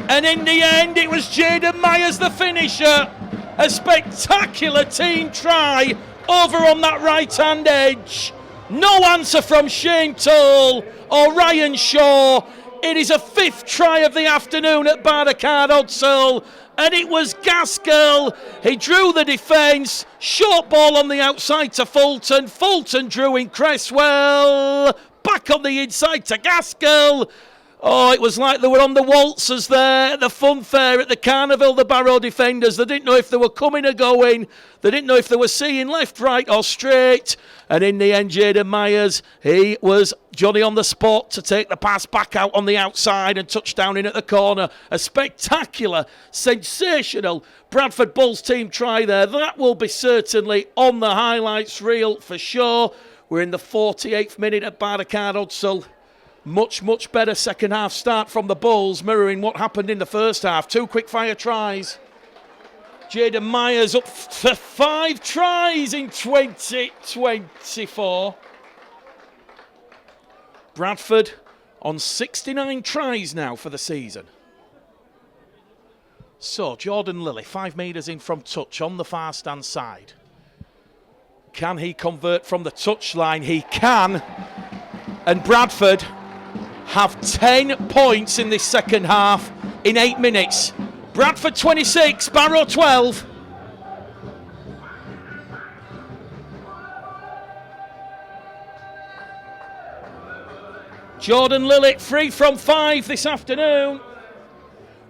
And in the end, it was Jaden Meyers the finisher. A spectacular team try over on that right-hand edge. No answer from Shane Toll or Ryan Shaw. It is a 5th try of the afternoon at Barrow Odsel. And it was Gaskell. He drew the defence. Short ball on the outside to Fulton. Fulton drew in Cresswell. Back on the inside to Gaskell. Oh, it was like they were on the waltzers there, the fun fair at the carnival, the Barrow defenders. They didn't know if they were coming or going. They didn't know if they were seeing left, right or straight. And in the end, Jaden Meyers, he was Johnny on the spot to take the pass back out on the outside and touchdown in at the corner. A spectacular, sensational Bradford Bulls team try there. That will be certainly on the highlights reel for sure. We're in the 48th minute at Barrow Odsel. Much, much better second half start from the Bulls, mirroring what happened in the first half. 2 quick-fire tries. Jaden Meyers up for 5 tries in 2024. Bradford on 69 tries now for the season. So, Jordan Lilly, 5 metres in from touch on the far stand side. Can he convert from the touchline? He can. And Bradford have 10 points in this second half in 8 minutes. Bradford 26, Barrow 12. Jordan Lilly free from 5 this afternoon.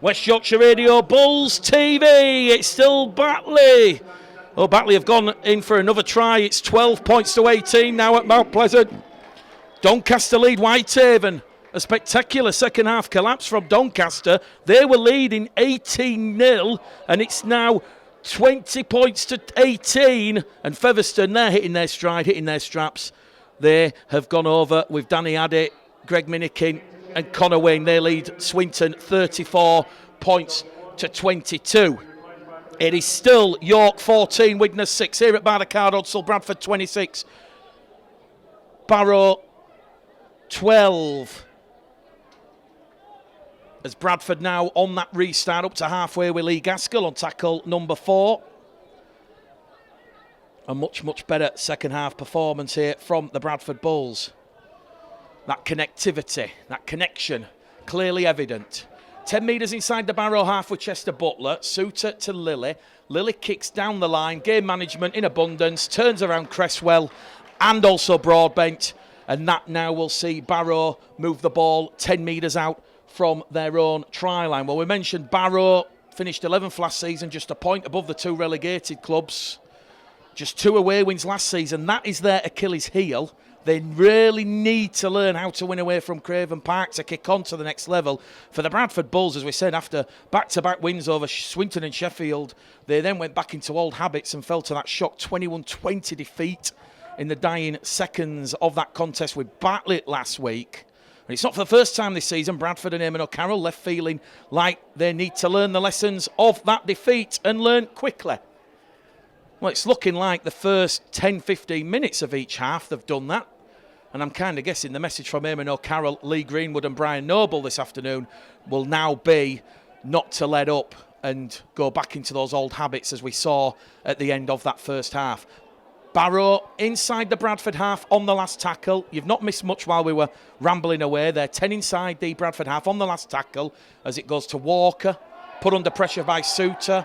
West Yorkshire Radio, Bulls TV. It's still Batley. Oh, Batley have gone in for another try. It's 12 points to 18 now at Mount Pleasant. Doncaster lead Whitehaven. A spectacular second half collapse from Doncaster. They were leading 18-0 and it's now 20 points to 18. And Featherstone, they're hitting their stride, hitting their straps. They have gone over with Danny Addett, Greg Minikin and Connor Wayne. They lead Swinton 34 points to 22. It is still York 14, Widnes 6 here at Barrowcard Hudsall. Bradford 26, Barrow 12. As Bradford now on that restart up to halfway with Lee Gaskell on tackle number 4. A much, much better second half performance here from the Bradford Bulls. That connectivity, that connection, clearly evident. 10 metres inside the Barrow half with Chester Butler. Suter to Lilly. Lilly kicks down the line. Game management in abundance. Turns around Cresswell and also Broadbent. And that now will see Barrow move the ball 10 metres out from their own try line. Well, we mentioned Barrow finished 11th last season, just a point above the 2 relegated clubs. Just 2 away wins last season. That is their Achilles heel. They really need to learn how to win away from Craven Park to kick on to the next level. For the Bradford Bulls, as we said, after back-to-back wins over Swinton and Sheffield, they then went back into old habits and fell to that shock 21-20 defeat in the dying seconds of that contest with Bartlett last week. And it's not for the first time this season Bradford and Eamon O'Carroll left feeling like they need to learn the lessons of that defeat and learn quickly. Well, it's looking like the first 10-15 minutes of each half they've done that. And I'm kind of guessing the message from Eamon O'Carroll, Lee Greenwood and Brian Noble this afternoon will now be not to let up and go back into those old habits as we saw at the end of that first half. Barrow inside the Bradford half on the last tackle. You've not missed much while we were rambling away. They're 10 inside the Bradford half on the last tackle as it goes to Walker. Put under pressure by Suter.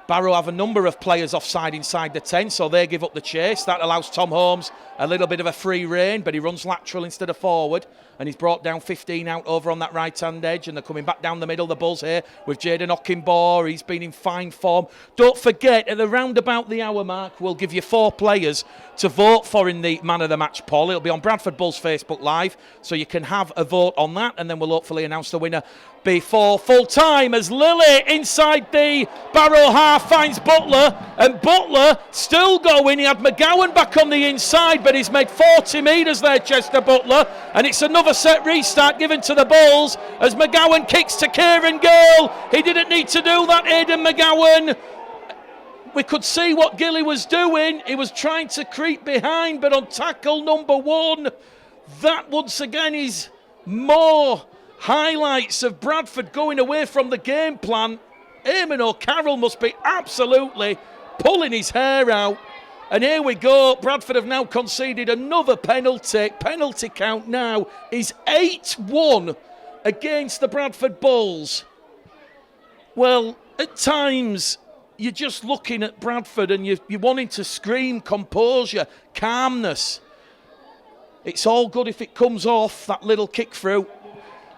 Barrow have a number of players offside inside the 10, so they give up the chase. That allows Tom Holmes a little bit of a free rein, but he runs lateral instead of forward, and he's brought down 15 out over on that right-hand edge, and they're coming back down the middle, the Bulls here, with Jaden Ockenbaugh. He's been in fine form. Don't forget, at the roundabout the hour mark, we'll give you 4 players to vote for in the Man of the Match poll. It'll be on Bradford Bulls Facebook Live, so you can have a vote on that, and then we'll hopefully announce the winner before full time as Lilly inside the Barrow half finds Butler, and Butler still going. He had McGowan back on the inside, but he's made 40 metres there, Chester Butler, and it's another set restart given to the Bulls as McGowan kicks to Kieran Gill. He didn't need to do that, Aidan McGowan. We could see what Gilly was doing. He was trying to creep behind, but on tackle number 1, that once again is more highlights of Bradford going away from the game plan. Eamon O'Carroll must be absolutely pulling his hair out. And here we go. Bradford have now conceded another penalty. Penalty count now is 8-1 against the Bradford Bulls. Well, at times you're just looking at Bradford and you're wanting to scream composure, calmness. It's all good if it comes off, that little kick through.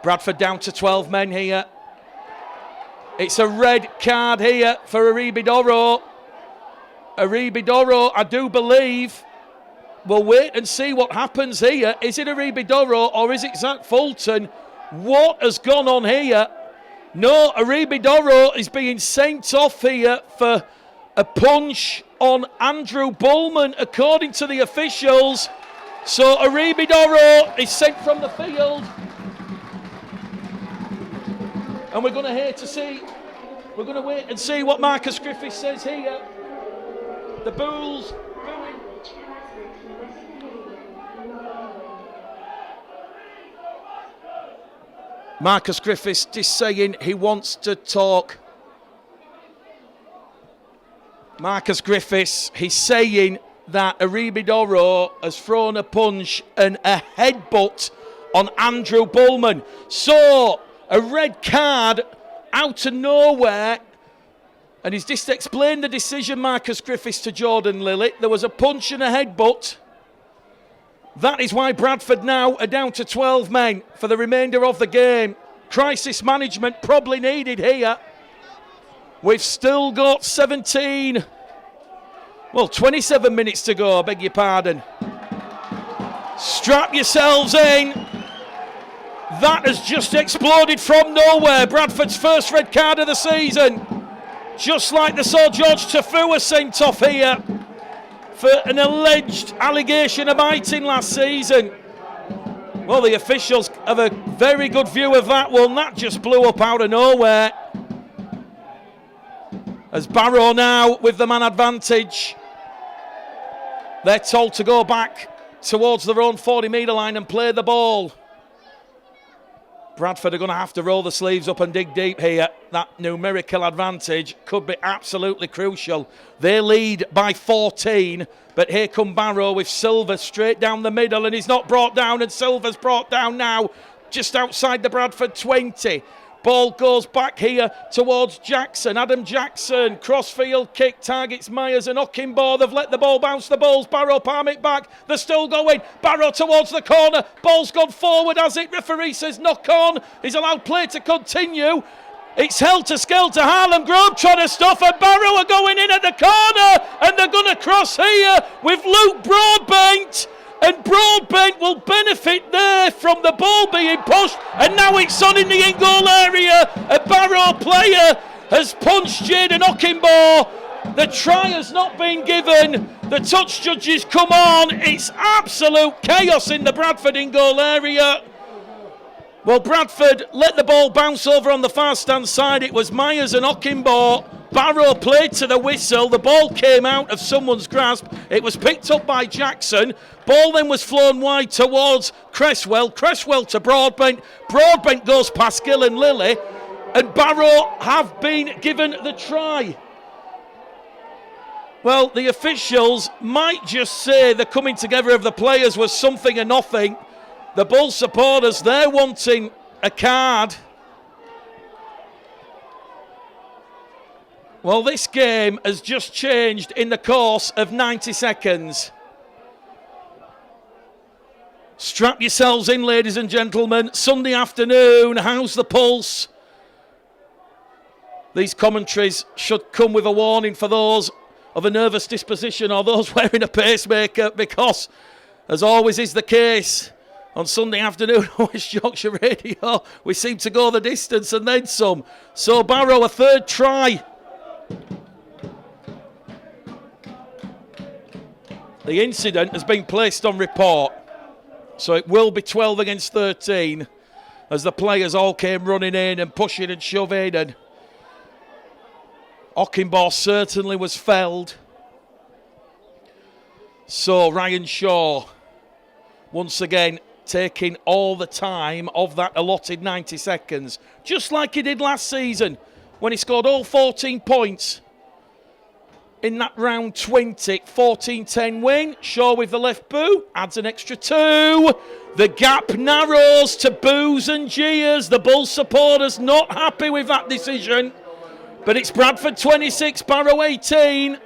Bradford down to 12 men here. It's a red card here for Aribidoro. Aribidoro, I do believe. We'll wait and see what happens here. Is it Aribidoro or is it Zach Fulton? What has gone on here? No, Aribidoro is being sent off here for a punch on Andrew Bullman, according to the officials. So Aribidoro is sent from the field. And we're going to wait and see what Marcus Griffiths says here. The Bulls booing. Marcus Griffiths is saying he wants to talk Marcus Griffiths, he's saying that Aribidoro has thrown a punch and a headbutt on Andrew Bullman. So, a red card out of nowhere. And he's just explained the decision, Marcus Griffiths, to Jordan Lilly. There was a punch and a headbutt. That is why Bradford now are down to 12 men for the remainder of the game. Crisis management probably needed here. We've still got 27 minutes to go, I beg your pardon. Strap yourselves in. That has just exploded from nowhere. Bradford's first red card of the season. Just like they saw George Tafua sent off here for an alleged allegation of biting last season. Well, the officials have a very good view of that one. That just blew up out of nowhere. As Barrow now with the man advantage. They're told to go back towards their own 40-metre line and play the ball. Bradford are going to have to roll the sleeves up and dig deep here. That numerical advantage could be absolutely crucial. They lead by 14, but here come Barrow with Silver straight down the middle, and he's not brought down, and Silver's brought down now just outside the Bradford 20. Ball goes back here towards Jackson. Adam Jackson, crossfield kick, targets Meyers and Ockimbo. They've let the ball bounce the balls. Barrow palm it back. They're still going. Barrow towards the corner. Ball's gone forward as it. Referee says knock on. He's allowed play to continue. It's helter-skelter Harlem Globetrotter stuff, and Barrow are going in at the corner, and they're going to cross here with Luke Broadbent. And Broadbent will benefit there from the ball being pushed, and now it's on in the in-goal area. A Barrow player has punched Jaden Ockimbo. The try has not been given. The touch judges come on. It's absolute chaos in the Bradford in-goal area. Well, Bradford let the ball bounce over on the far stand side. It was Meyers and Ockimbo. Barrow played to the whistle. The ball came out of someone's grasp. It was picked up by Jackson. Ball then was flown wide towards Cresswell. Cresswell to Broadbent. Broadbent goes past Gill and Lilly. And Barrow have been given the try. Well, the officials might just say the coming together of the players was something or nothing. The Bull supporters, they're wanting a card. Well, this game has just changed in the course of 90 seconds. Strap yourselves in, ladies and gentlemen. Sunday afternoon, how's the pulse? These commentaries should come with a warning for those of a nervous disposition or those wearing a pacemaker, because, as always is the case, on Sunday afternoon on West Yorkshire Radio, we seem to go the distance and then some. So Barrow, a third try. The incident has been placed on report, so it will be 12 against 13 as the players all came running in and pushing and shoving, and Ockimbo certainly was felled. So Ryan Shaw once again taking all the time of that allotted 90 seconds, just like he did last season when he scored all 14 points in that round 20, 14-10 win. Shaw with the left boot, adds an extra 2. The gap narrows to boos and jeers. The Bull supporters not happy with that decision. But it's Bradford 26, Barrow 18.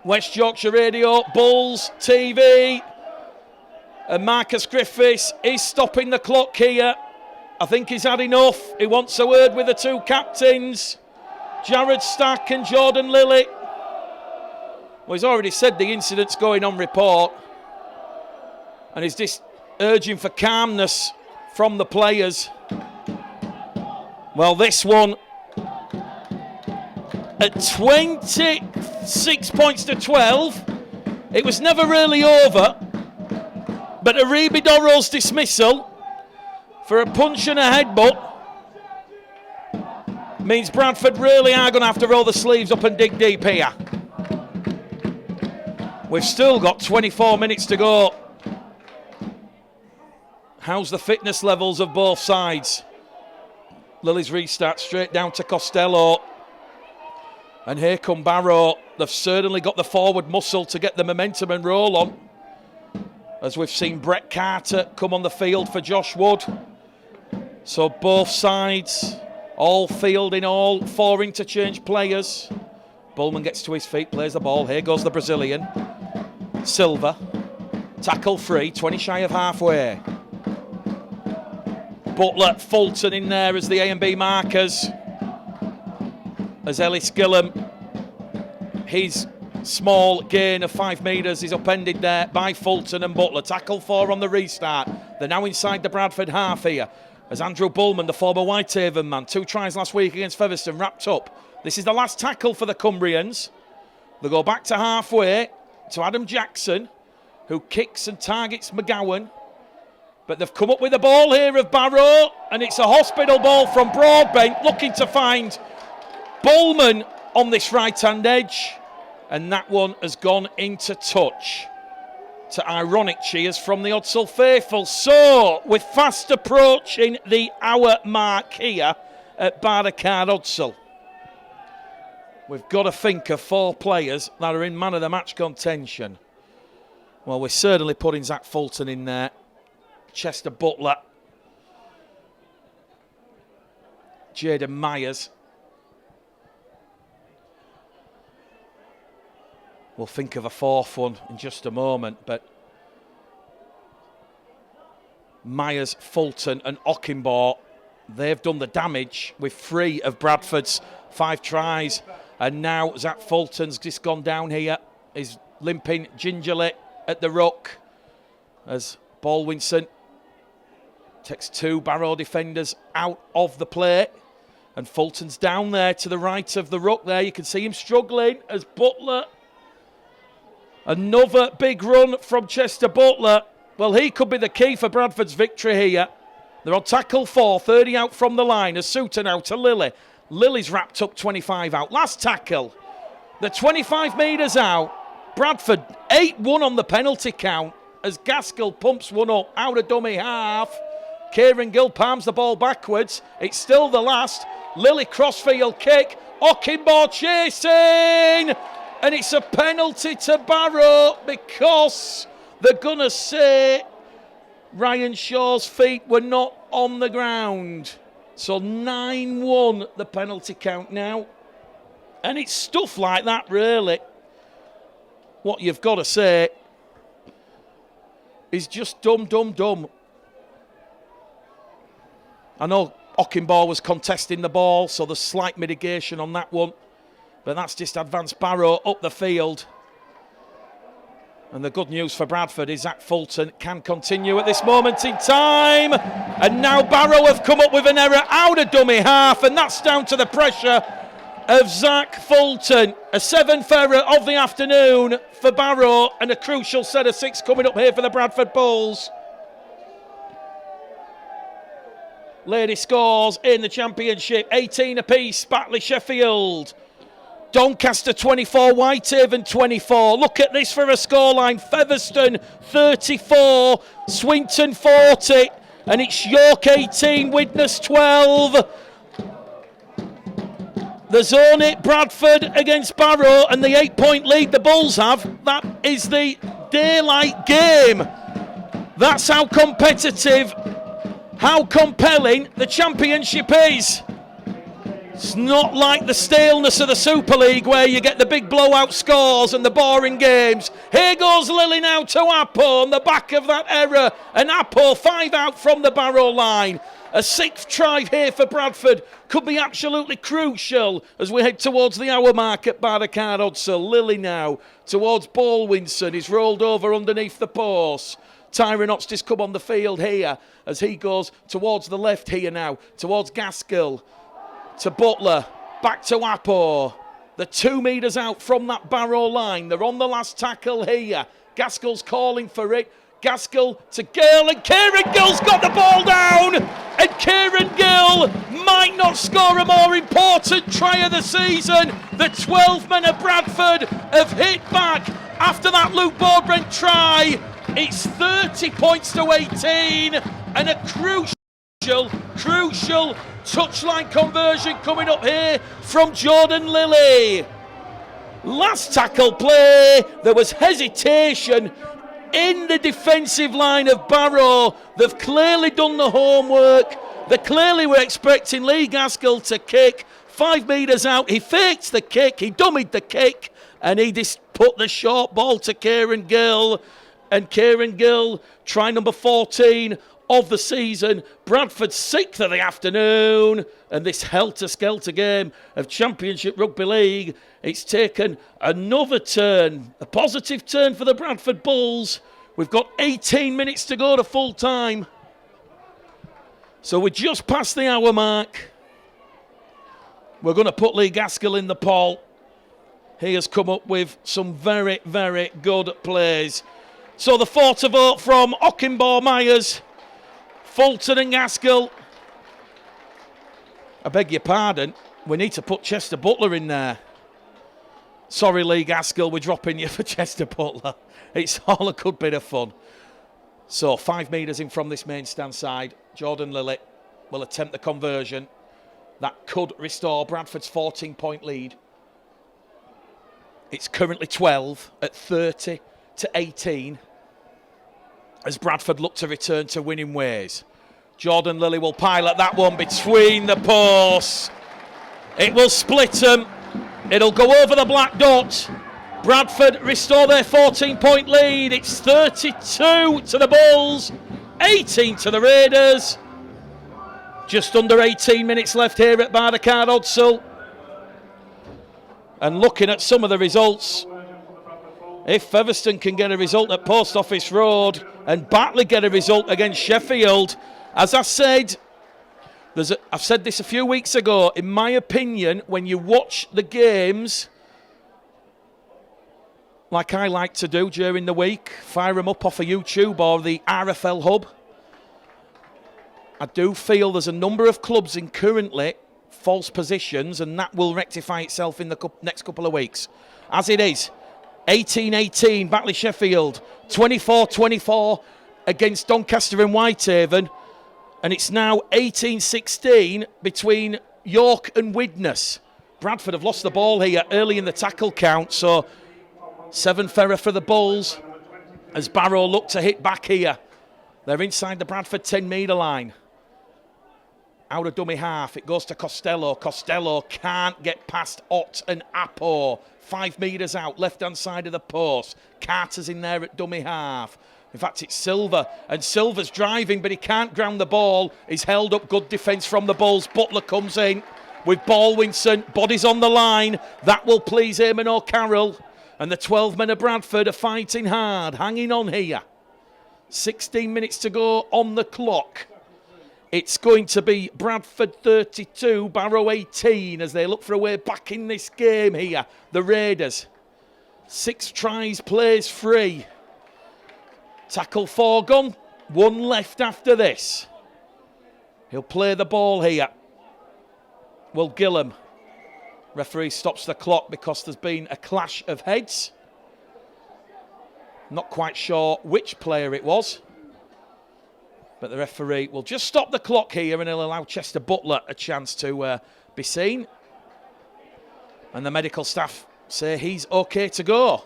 West Yorkshire Radio, Bulls TV. And Marcus Griffiths is stopping the clock here. I think he's had enough. He wants a word with the two captains, Jared Stack and Jordan Lilly. Well, he's already said the incident's going on report, and he's just urging for calmness from the players. Well, this one at 26 points to 12. It was never really over, but Aribidoro's dismissal for a punch and a headbutt means Bradford really are going to have to roll the sleeves up and dig deep here. We've still got 24 minutes to go. How's the fitness levels of both sides? Lilly's restart straight down to Costello. And here come Barrow. They've certainly got the forward muscle to get the momentum and roll on. As we've seen Brett Carter come on the field for Josh Wood. So both sides, all fielding all 4 interchange players. Bullman gets to his feet, plays the ball. Here goes the Brazilian. Silva. Tackle free, 20 shy of halfway. Butler, Fulton in there as the A and B markers. As Ellis Gillum, his small gain of 5 metres is upended there by Fulton and Butler. Tackle 4 on the restart. They're now inside the Bradford half here. As Andrew Bullman, the former Whitehaven man, 2 tries last week against Featherstone, wrapped up. This is the last tackle for the Cumbrians. They go back to halfway to Adam Jackson, who kicks and targets McGowan. But they've come up with a ball here of Barrow, and it's a hospital ball from Broadbent, looking to find Bullman on this right-hand edge. And that one has gone into touch. To ironic cheers from the Odsal faithful. So, we're fast approaching the hour mark here at Barrow Odsal. We've got to think of 4 players that are in man of the match contention. Well, we're certainly putting Zach Fulton in there. Chester Butler. Jaden Meyers. We'll think of a 4th one in just a moment, but Meyers, Fulton and Ockenbaugh, they've done the damage with 3 of Bradford's 5 tries. And now Zach Fulton's just gone down here. He's limping gingerly at the ruck as Baldwinson takes 2 Barrow defenders out of the play. And Fulton's down there to the right of the ruck there. You can see him struggling as Butler. Another big run from Chester Butler. Well, he could be the key for Bradford's victory here. They're on tackle 4, 30 out from the line. As Suter now to Lilly. Lily's wrapped up 25 out. Last tackle. The 25 metres out. Bradford 8-1 on the penalty count as Gaskell pumps one up out of dummy half. Kieran Gill palms the ball backwards. It's still the last. Lilly crossfield kick. Ockenbaugh chasing. And it's a penalty to Barrow because they're going to say Ryan Shaw's feet were not on the ground. So 9-1 the penalty count now. And it's stuff like that, really. What you've got to say is just dumb. I know Ockenbaugh was contesting the ball, so there's slight mitigation on that one. But that's just advanced Barrow up the field. And the good news for Bradford is Zach Fulton can continue at this moment in time. And now Barrow have come up with an error out of dummy half, and that's down to the pressure of Zach Fulton. A 7th error of the afternoon for Barrow, and a crucial set of 6 coming up here for the Bradford Bulls. Lady scores in the championship, 18 apiece, Batley Sheffield. Doncaster 24, Whitehaven 24. Look at this for a scoreline. Featherstone 34, Swinton 40, and it's York 18, Widnes 12. There's only Bradford against Barrow, and the 8-point lead the Bulls have. That is the daylight game. That's how competitive, how compelling the championship is. It's not like the staleness of the Super League where you get the big blowout scores and the boring games. Here goes Lilly now to Appo on the back of that error. And Appo 5 out from the Barrow line. A 6th try here for Bradford could be absolutely crucial as we head towards the hour mark at Barrow Odsal. Lilly now towards Baldwinson. He's rolled over underneath the post. Tyrone Oxtis come on the field here as he goes towards the left here now, towards Gaskell. To Butler, back to Appo. They're 2 metres out from that Barrow line. They're on the last tackle here. Gaskell's calling for it. Gaskell to Gill, and Kieran Gill's got the ball down. And Kieran Gill might not score a more important try of the season. The 12 men of Bradford have hit back after that Luke Broadbent try. It's 30 points to 18, and a crucial touchline conversion coming up here from Jordan Lilly. Last tackle play, there was hesitation in the defensive line of Barrow. They've clearly done the homework. They clearly were expecting Lee Gaskell to kick 5 metres out. He faked the kick, he dummied the kick, and he just put the short ball to Kieran Gill. And Kieran Gill, try number 14 of the season. Bradford's 6th of the afternoon. And this helter-skelter game of Championship Rugby League, it's taken another turn, a positive turn for the Bradford Bulls. We've got 18 minutes to go to full time. So we're just past the hour mark. We're going to put Lee Gaskell in the poll. He has come up with some very, very good plays. So the 4 to vote from Ockenbaugh, Meyers, Fulton and Gaskell. I beg your pardon, we need to put Chester Butler in there. Sorry, Lee Gaskell, we're dropping you for Chester Butler. It's all a good bit of fun. So 5 metres in from this main stand side. Jordan Lilly will attempt the conversion. That could restore Bradford's 14-point lead. It's currently 12 at 30 to 18 as Bradford look to return to winning ways. Jordan Lilly will pilot that one between the posts. It will split them. It'll go over the black dot. Bradford restore their 14-point lead. It's 32 to the Bulls, 18 to the Raiders. Just under 18 minutes left here at Barrow Odsal. And looking at some of the results, if Featherstone can get a result at Post Office Road and Batley get a result against Sheffield, as I said, I've said this a few weeks ago, in my opinion, when you watch the games, like I like to do during the week, fire them up off of YouTube or the RFL Hub, I do feel there's a number of clubs in currently false positions, and that will rectify itself in the next couple of weeks. As it is, 18-18, Batley Sheffield, 24-24 against Doncaster and Whitehaven, and it's now 18-16 between York and Widnes. Bradford have lost the ball here early in the tackle count, so 7 fairer for the Bulls as Barrow look to hit back here. They're inside the Bradford 10-metre line. Out of dummy half, it goes to Costello. Costello can't get past Ott and Apo. 5 metres out, left-hand side of the post. Carter's in there at dummy half. In fact, it's Silver, and Silver's driving, but he can't ground the ball. He's held up, good defence from the Bulls. Butler comes in with Baldwinson. Bodies on the line. That will please Eamon O'Carroll. And the 12 men of Bradford are fighting hard, hanging on here. 16 minutes to go on the clock. It's going to be Bradford 32, Barrow 18 as they look for a way back in this game here. The Raiders. 6 tries, plays free. Tackle 4 gone. 1 left after this. He'll play the ball here. Will Gillam. Referee stops the clock because there's been a clash of heads. Not quite sure which player it was. But the referee will just stop the clock here and he'll allow Chester Butler a chance to be seen. And the medical staff say he's okay to go.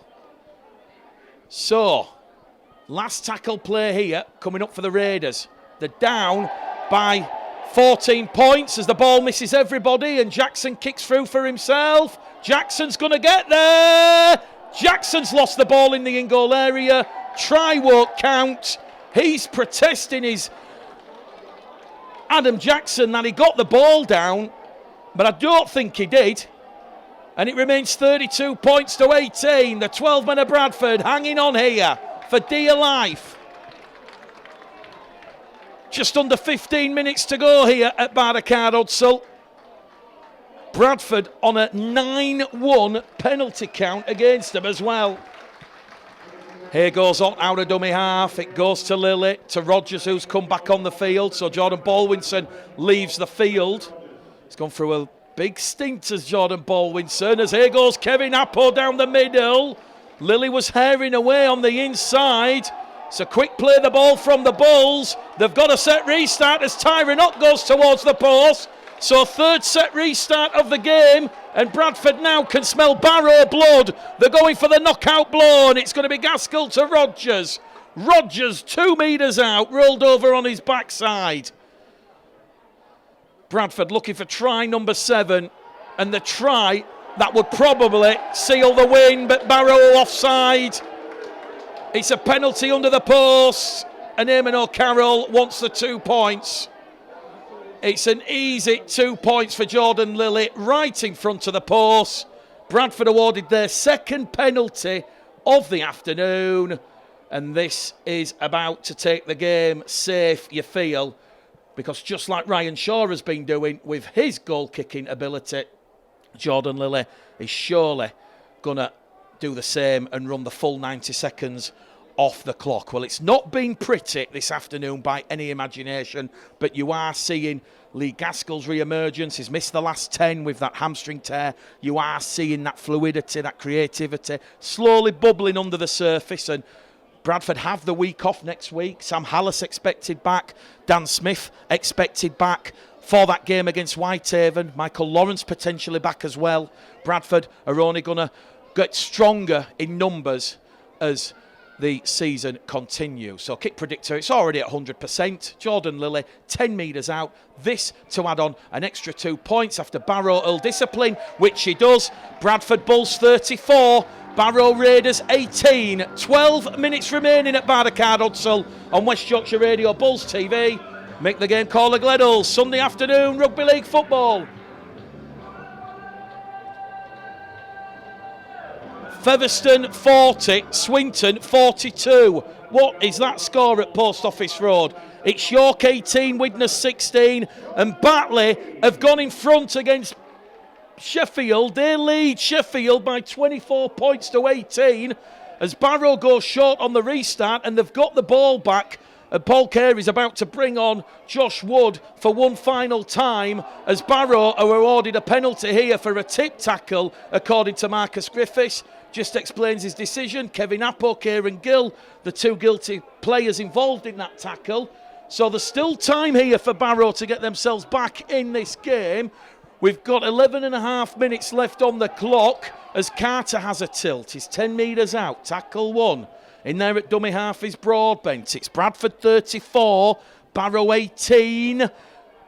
So, last tackle play here coming up for the Raiders. They're down by 14 points as the ball misses everybody and Jackson kicks through for himself. Jackson's going to get there. Jackson's lost the ball in the in-goal area. Try won't count. He's protesting his Adam Jackson that he got the ball down, but I don't think he did. And it remains 32 points to 18. The 12 men of Bradford hanging on here for dear life. Just under 15 minutes to go here at Barrow Odsal. Bradford on a 9-1 penalty count against them as well. Here goes Ott out of dummy half. It goes to Lilly, to Rogers, who's come back on the field. So Jordan Baldwinson leaves the field. He's gone through a big stint as Jordan Baldwinson. As here goes Kevin Apo down the middle. Lilly was herring away on the inside. It's a quick play the ball from the Bulls. They've got a set restart as Tyron Ott goes towards the post. So third set restart of the game, and Bradford now can smell Barrow blood. They're going for the knockout blow, and it's going to be Gaskell to Rogers. Rogers 2 metres out, rolled over on his backside. Bradford looking for try number 7, and the try that would probably seal the win, but Barrow offside. It's a penalty under the post, and Eamon O'Carroll wants the 2 points. It's an easy 2 points for Jordan Lilly, right in front of the post. Bradford awarded their second penalty of the afternoon, and this is about to take the game safe, you feel, because just like Ryan Shaw has been doing with his goal-kicking ability, Jordan Lilly is surely going to do the same and run the full 90 seconds off the clock. Well, it's not been pretty this afternoon by any imagination, but you are seeing Lee Gaskell's re-emergence. He's missed the last 10 with that hamstring tear. You are seeing that fluidity, that creativity slowly bubbling under the surface, and Bradford have the week off next week. Sam Hallis expected back, Dan Smith expected back for that game against Whitehaven. Michael Lawrence potentially back as well. Bradford are only going to get stronger in numbers as the season continues. So kick predictor, it's already at 100%. Jordan Lilly 10 metres out. This to add on an extra 2 points after Barrow will discipline, which he does. Bradford Bulls 34, Barrow Raiders 18. 12 minutes remaining at Barrow Hudsall on West Yorkshire Radio Bulls TV. Make the game call a Gleddle. Sunday afternoon rugby league football. Featherstone 40, Swinton 42. What is that score at Post Office Road? It's York 18, Widnes 16, and Batley have gone in front against Sheffield. They lead Sheffield by 24 points to 18 as Barrow goes short on the restart, and they've got the ball back. And Paul Carey's about to bring on Josh Wood for one final time as Barrow are awarded a penalty here for a tip tackle, according to Marcus Griffiths. Just explains his decision. Kevin Appo, Kieran Gill, the 2 guilty players involved in that tackle. So there's still time here for Barrow to get themselves back in this game. We've got 11 and a half minutes left on the clock as Carter has a tilt. He's 10 metres out. Tackle 1. In there at dummy half is Broadbent. It's Bradford 34, Barrow 18.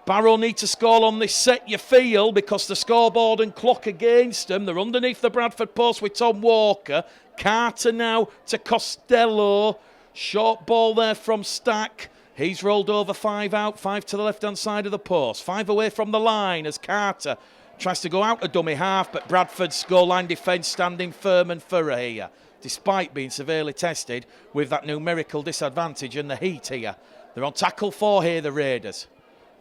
Barrow need to score on this set, you feel, because the scoreboard and clock against them. They're underneath the Bradford post with Tom Walker. Carter now to Costello. Short ball there from Stack. He's rolled over 5 out, 5 to the left-hand side of the post. 5 away from the line as Carter tries to go out a dummy half, but Bradford's goal line defence standing firm and thorough here, despite being severely tested with that numerical disadvantage and the heat here. They're on tackle 4 here, the Raiders.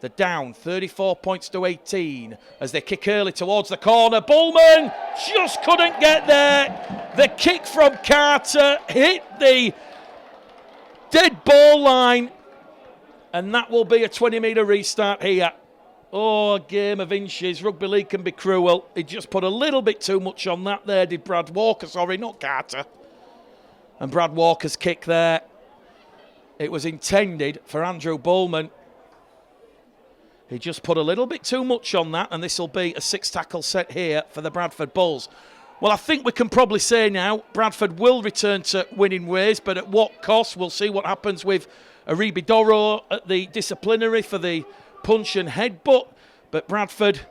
They're down 34 points to 18 as they kick early towards the corner. Bullman just couldn't get there. The kick from Carter hit the dead ball line, and that will be a 20-metre restart here. Oh, a game of inches. Rugby league can be cruel. He just put a little bit too much on that there, did Brad Walker. Sorry, not Carter. And Brad Walker's kick there, it was intended for Andrew Bullman. He just put a little bit too much on that, and this will be a 6-tackle set here for the Bradford Bulls. Well, I think we can probably say now Bradford will return to winning ways, but at what cost? We'll see what happens with Aribi Doro at the disciplinary for the punch and headbutt. But Bradford,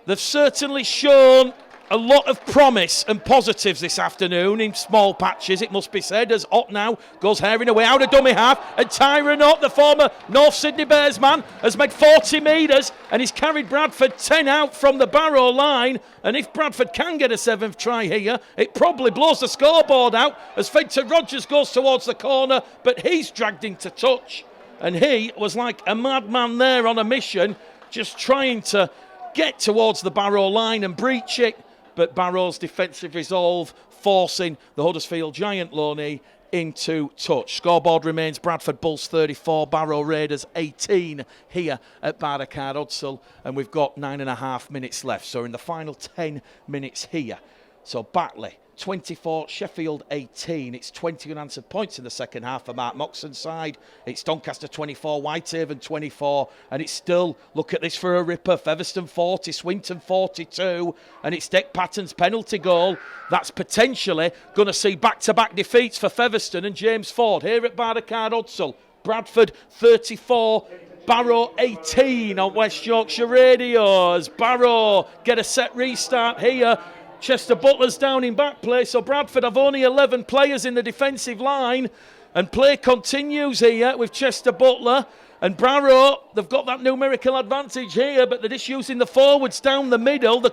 they've certainly shown a lot of promise and positives this afternoon in small patches, it must be said, as Ott now goes herring away out of dummy half, and Tyrone Ott, the former North Sydney Bears man, has made 40 metres and he's carried Bradford 10 out from the Barrow line. And if Bradford can get a 7th try here, it probably blows the scoreboard out as Fedter Rogers goes towards the corner, but he's dragged into touch, and he was like a madman there on a mission, just trying to get towards the Barrow line and breach it. But Barrow's defensive resolve forcing the Huddersfield Giant Loney into touch. Scoreboard remains Bradford Bulls 34, Barrow Raiders 18 here at Barrow Hudsall, and we've got 9.5 minutes left. So in the final 10 minutes here. So Batley 24, Sheffield 18. It's 20 unanswered points in the second half for Mark Moxon's side. It's Doncaster 24, Whitehaven 24, and it's still, look at this for a ripper, Featherstone 40, Swinton 42, and it's Dick Patton's penalty goal. That's potentially going to see back-to-back defeats for Featherstone and James Ford here at Barrowcard Hudsall. Bradford 34, Barrow 18 on West Yorkshire Radio as Barrow get a set restart here. Chester Butler's down in back play, so Bradford have only 11 players in the defensive line, and play continues here with Chester Butler. And Barrow, they've got that numerical advantage here, but they're just using the forwards down the middle. They're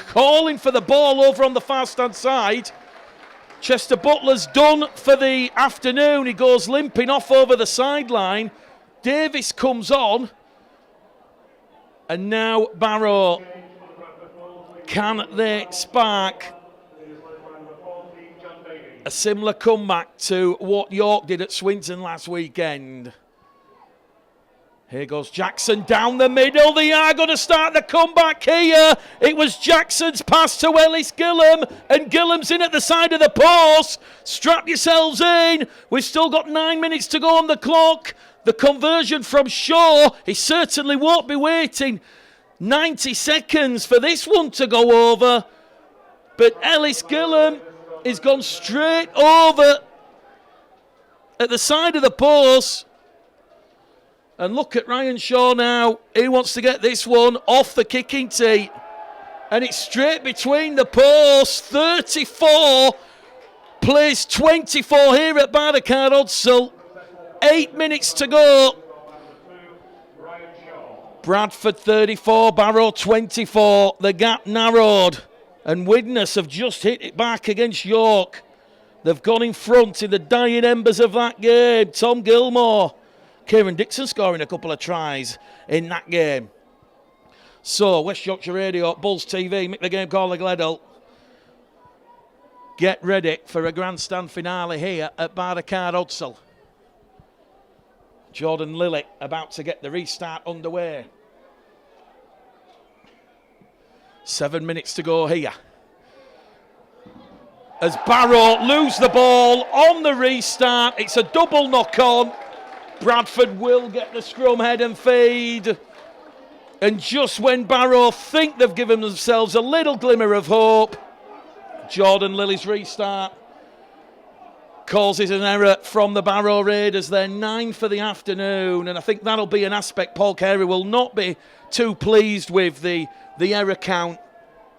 calling for the ball over on the far stand side. Chester Butler's done for the afternoon. He goes limping off over the sideline. Davis comes on, and now Barrow, can they spark a similar comeback to what York did at Swinton last weekend? Here goes Jackson down the middle. They are going to start the comeback here. It was Jackson's pass to Ellis Gillam, and Gillam's in at the side of the post. Strap yourselves in. We've still got 9 minutes to go on the clock. The conversion from Shaw, he certainly won't be waiting 90 seconds for this one to go over. But Ellis Gillam has gone straight over at the side of the post. And look at Ryan Shaw now. He wants to get this one off the kicking tee. And it's straight between the posts. 34 plays 24 here at Barrowcard Hudsall. 8 minutes to go. Bradford 34, Barrow 24. The gap narrowed. And Widnes have just hit it back against York. They've gone in front in the dying embers of that game. Tom Gilmore. Kieran Dixon scoring a couple of tries in that game. So, West Yorkshire Radio, Bulls TV, make the game call the Gleddle. Get ready for a grandstand finale here at Barrowcard Hudsall. Jordan Lilly about to get the restart underway. 7 minutes to go here. As Barrow lose the ball on the restart, it's a double knock on. Bradford will get the scrum head and feed. And just when Barrow think they've given themselves a little glimmer of hope, Jordan Lilly's restart causes an error from the Barrow Raiders. They're 9 for the afternoon, and I think that'll be an aspect Paul Carey will not be too pleased with, the error count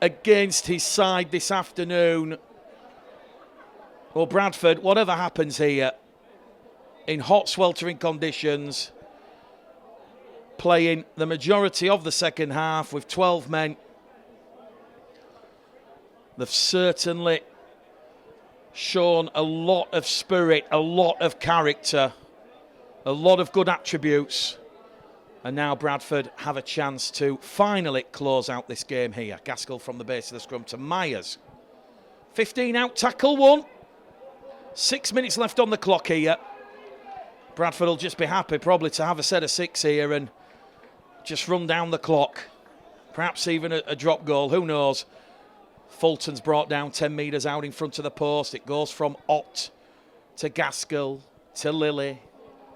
against his side this afternoon. Well, Bradford, whatever happens here, in hot sweltering conditions, playing the majority of the second half with 12 men, they've certainly shown a lot of spirit, a lot of character, a lot of good attributes. And now Bradford have a chance to finally close out this game here. Gaskell from the base of the scrum to Meyers. 15 out, tackle one. 6 minutes left on the clock here. Bradford will just be happy probably to have a set of 6 here and just run down the clock. Perhaps even a drop goal, who knows. Fulton's brought down 10 metres out in front of the post. It goes from Ott to Gaskell to Lilly.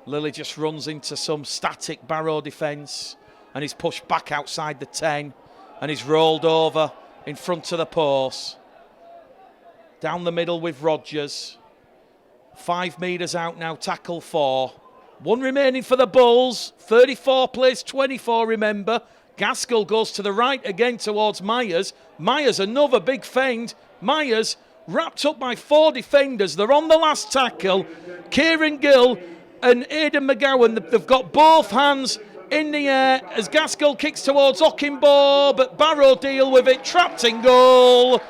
Lilly just runs into some static Barrow defence and he's pushed back outside the 10 and he's rolled over in front of the post. Down the middle with Rogers. 5 metres out now, tackle 4. 1 remaining for the Bulls. 34 plays 24, remember. Gaskell goes to the right again towards Meyers. Meyers, another big feint. Meyers wrapped up by 4 defenders. They're on the last tackle. Kieran Gill and Aidan McGowan, they've got both hands in the air as Gaskell kicks towards Ockimbo, but Barrow deal with it. Trapped in goal.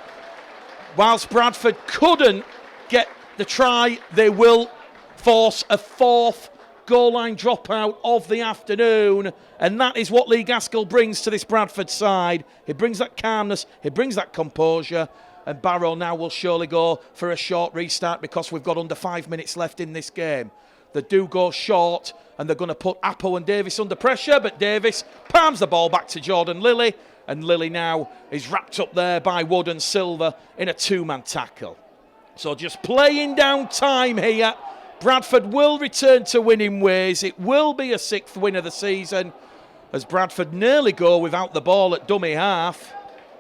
Whilst Bradford couldn't get the try, they will force a 4th goal line dropout of the afternoon, and that is what Lee Gaskell brings to this Bradford side. He brings that calmness, he brings that composure, and Barrow now will surely go for a short restart because we've got under 5 minutes left in this game. They do go short and they're going to put Appo and Davis under pressure, but Davis palms the ball back to Jordan Lilly and Lilly now is wrapped up there by Wood and Silver in a two-man tackle. So just playing down time here. Bradford will return to winning ways. It will be a 6th win of the season as Bradford nearly go without the ball at dummy half.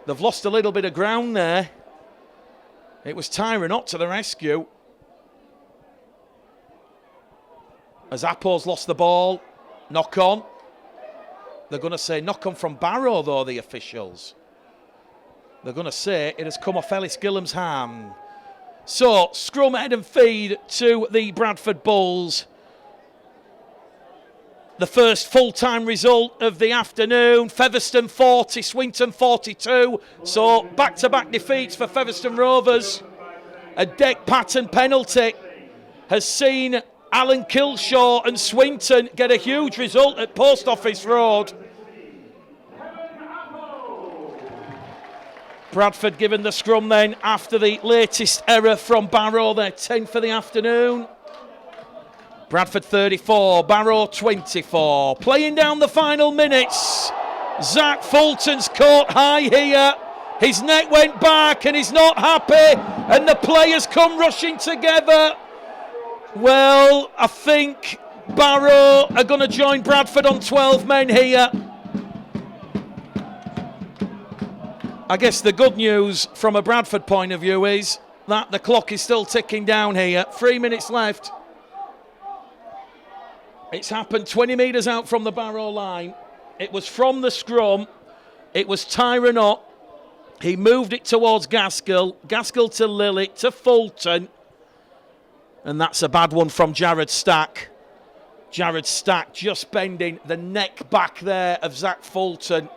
They've lost a little bit of ground there. It was Tyron Ott to the rescue. As Appo's lost the ball, knock on. They're going to say knock on from Barrow, though, the officials. They're going to say it has come off Ellis Gillam's hand. So, scrum, head and feed to the Bradford Bulls. The first full-time result of the afternoon. Featherstone 40, Swinton 42. So, back-to-back defeats for Featherstone Rovers. A deck pattern penalty has seen Alan Kilshaw and Swinton get a huge result at Post Office Road. Bradford given the scrum then after the latest error from Barrow, their 10th for the afternoon. Bradford 34, Barrow 24. Playing down the final minutes. Zach Fulton's caught high here. His neck went back and he's not happy. And the players come rushing together. Well, I think Barrow are going to join Bradford on 12 men here. I guess the good news from a Bradford point of view is that the clock is still ticking down here. 3 minutes left. It's happened 20 metres out from the Barrow line. It was from the scrum. It was Tyron Ott. He moved it towards Gaskell. Gaskell to Lilly, to Fulton. And that's a bad one from Jared Stack. Jared Stack just bending the neck back there of Zach Fulton.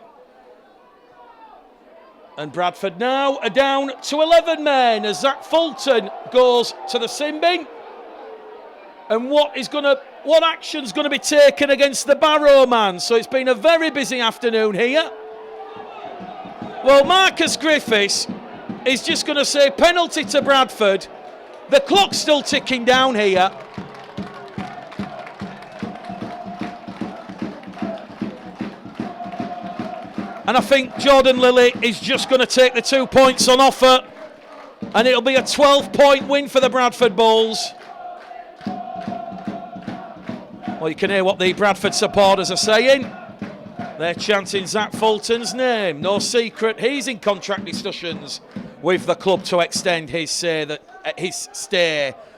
And Bradford now are down to 11 men as Zach Fulton goes to the sin bin. And what action's going to be taken against the Barrow man? So it's been a very busy afternoon here. Well, Marcus Griffiths is just going to say penalty to Bradford. The clock's still ticking down here. And I think Jordan Lilly is just going to take the 2 points on offer. And it'll be a 12-point win for the Bradford Bulls. Well, you can hear what the Bradford supporters are saying. They're chanting Zach Fulton's name. No secret, he's in contract discussions with the club to extend his stay,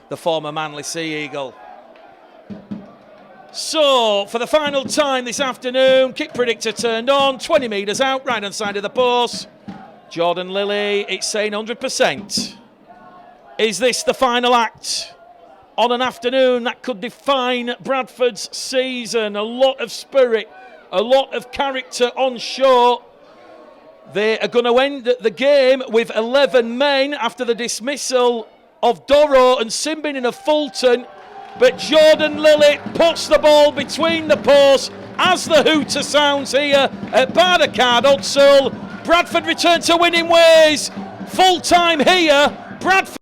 the former Manly Sea Eagle. So, for the final time this afternoon, kick predictor turned on, 20 metres out, right hand side of the post. Jordan Lilly, it's saying 100%. Is this the final act on an afternoon that could define Bradford's season? A lot of spirit, a lot of character on show. They are going to end the game with 11 men after the dismissal of Doro and Simbin of Fulton. But Jordan Lilly puts the ball between the posts as the hooter sounds here at Barrow. Bradford return to winning ways. Full time here. Bradford.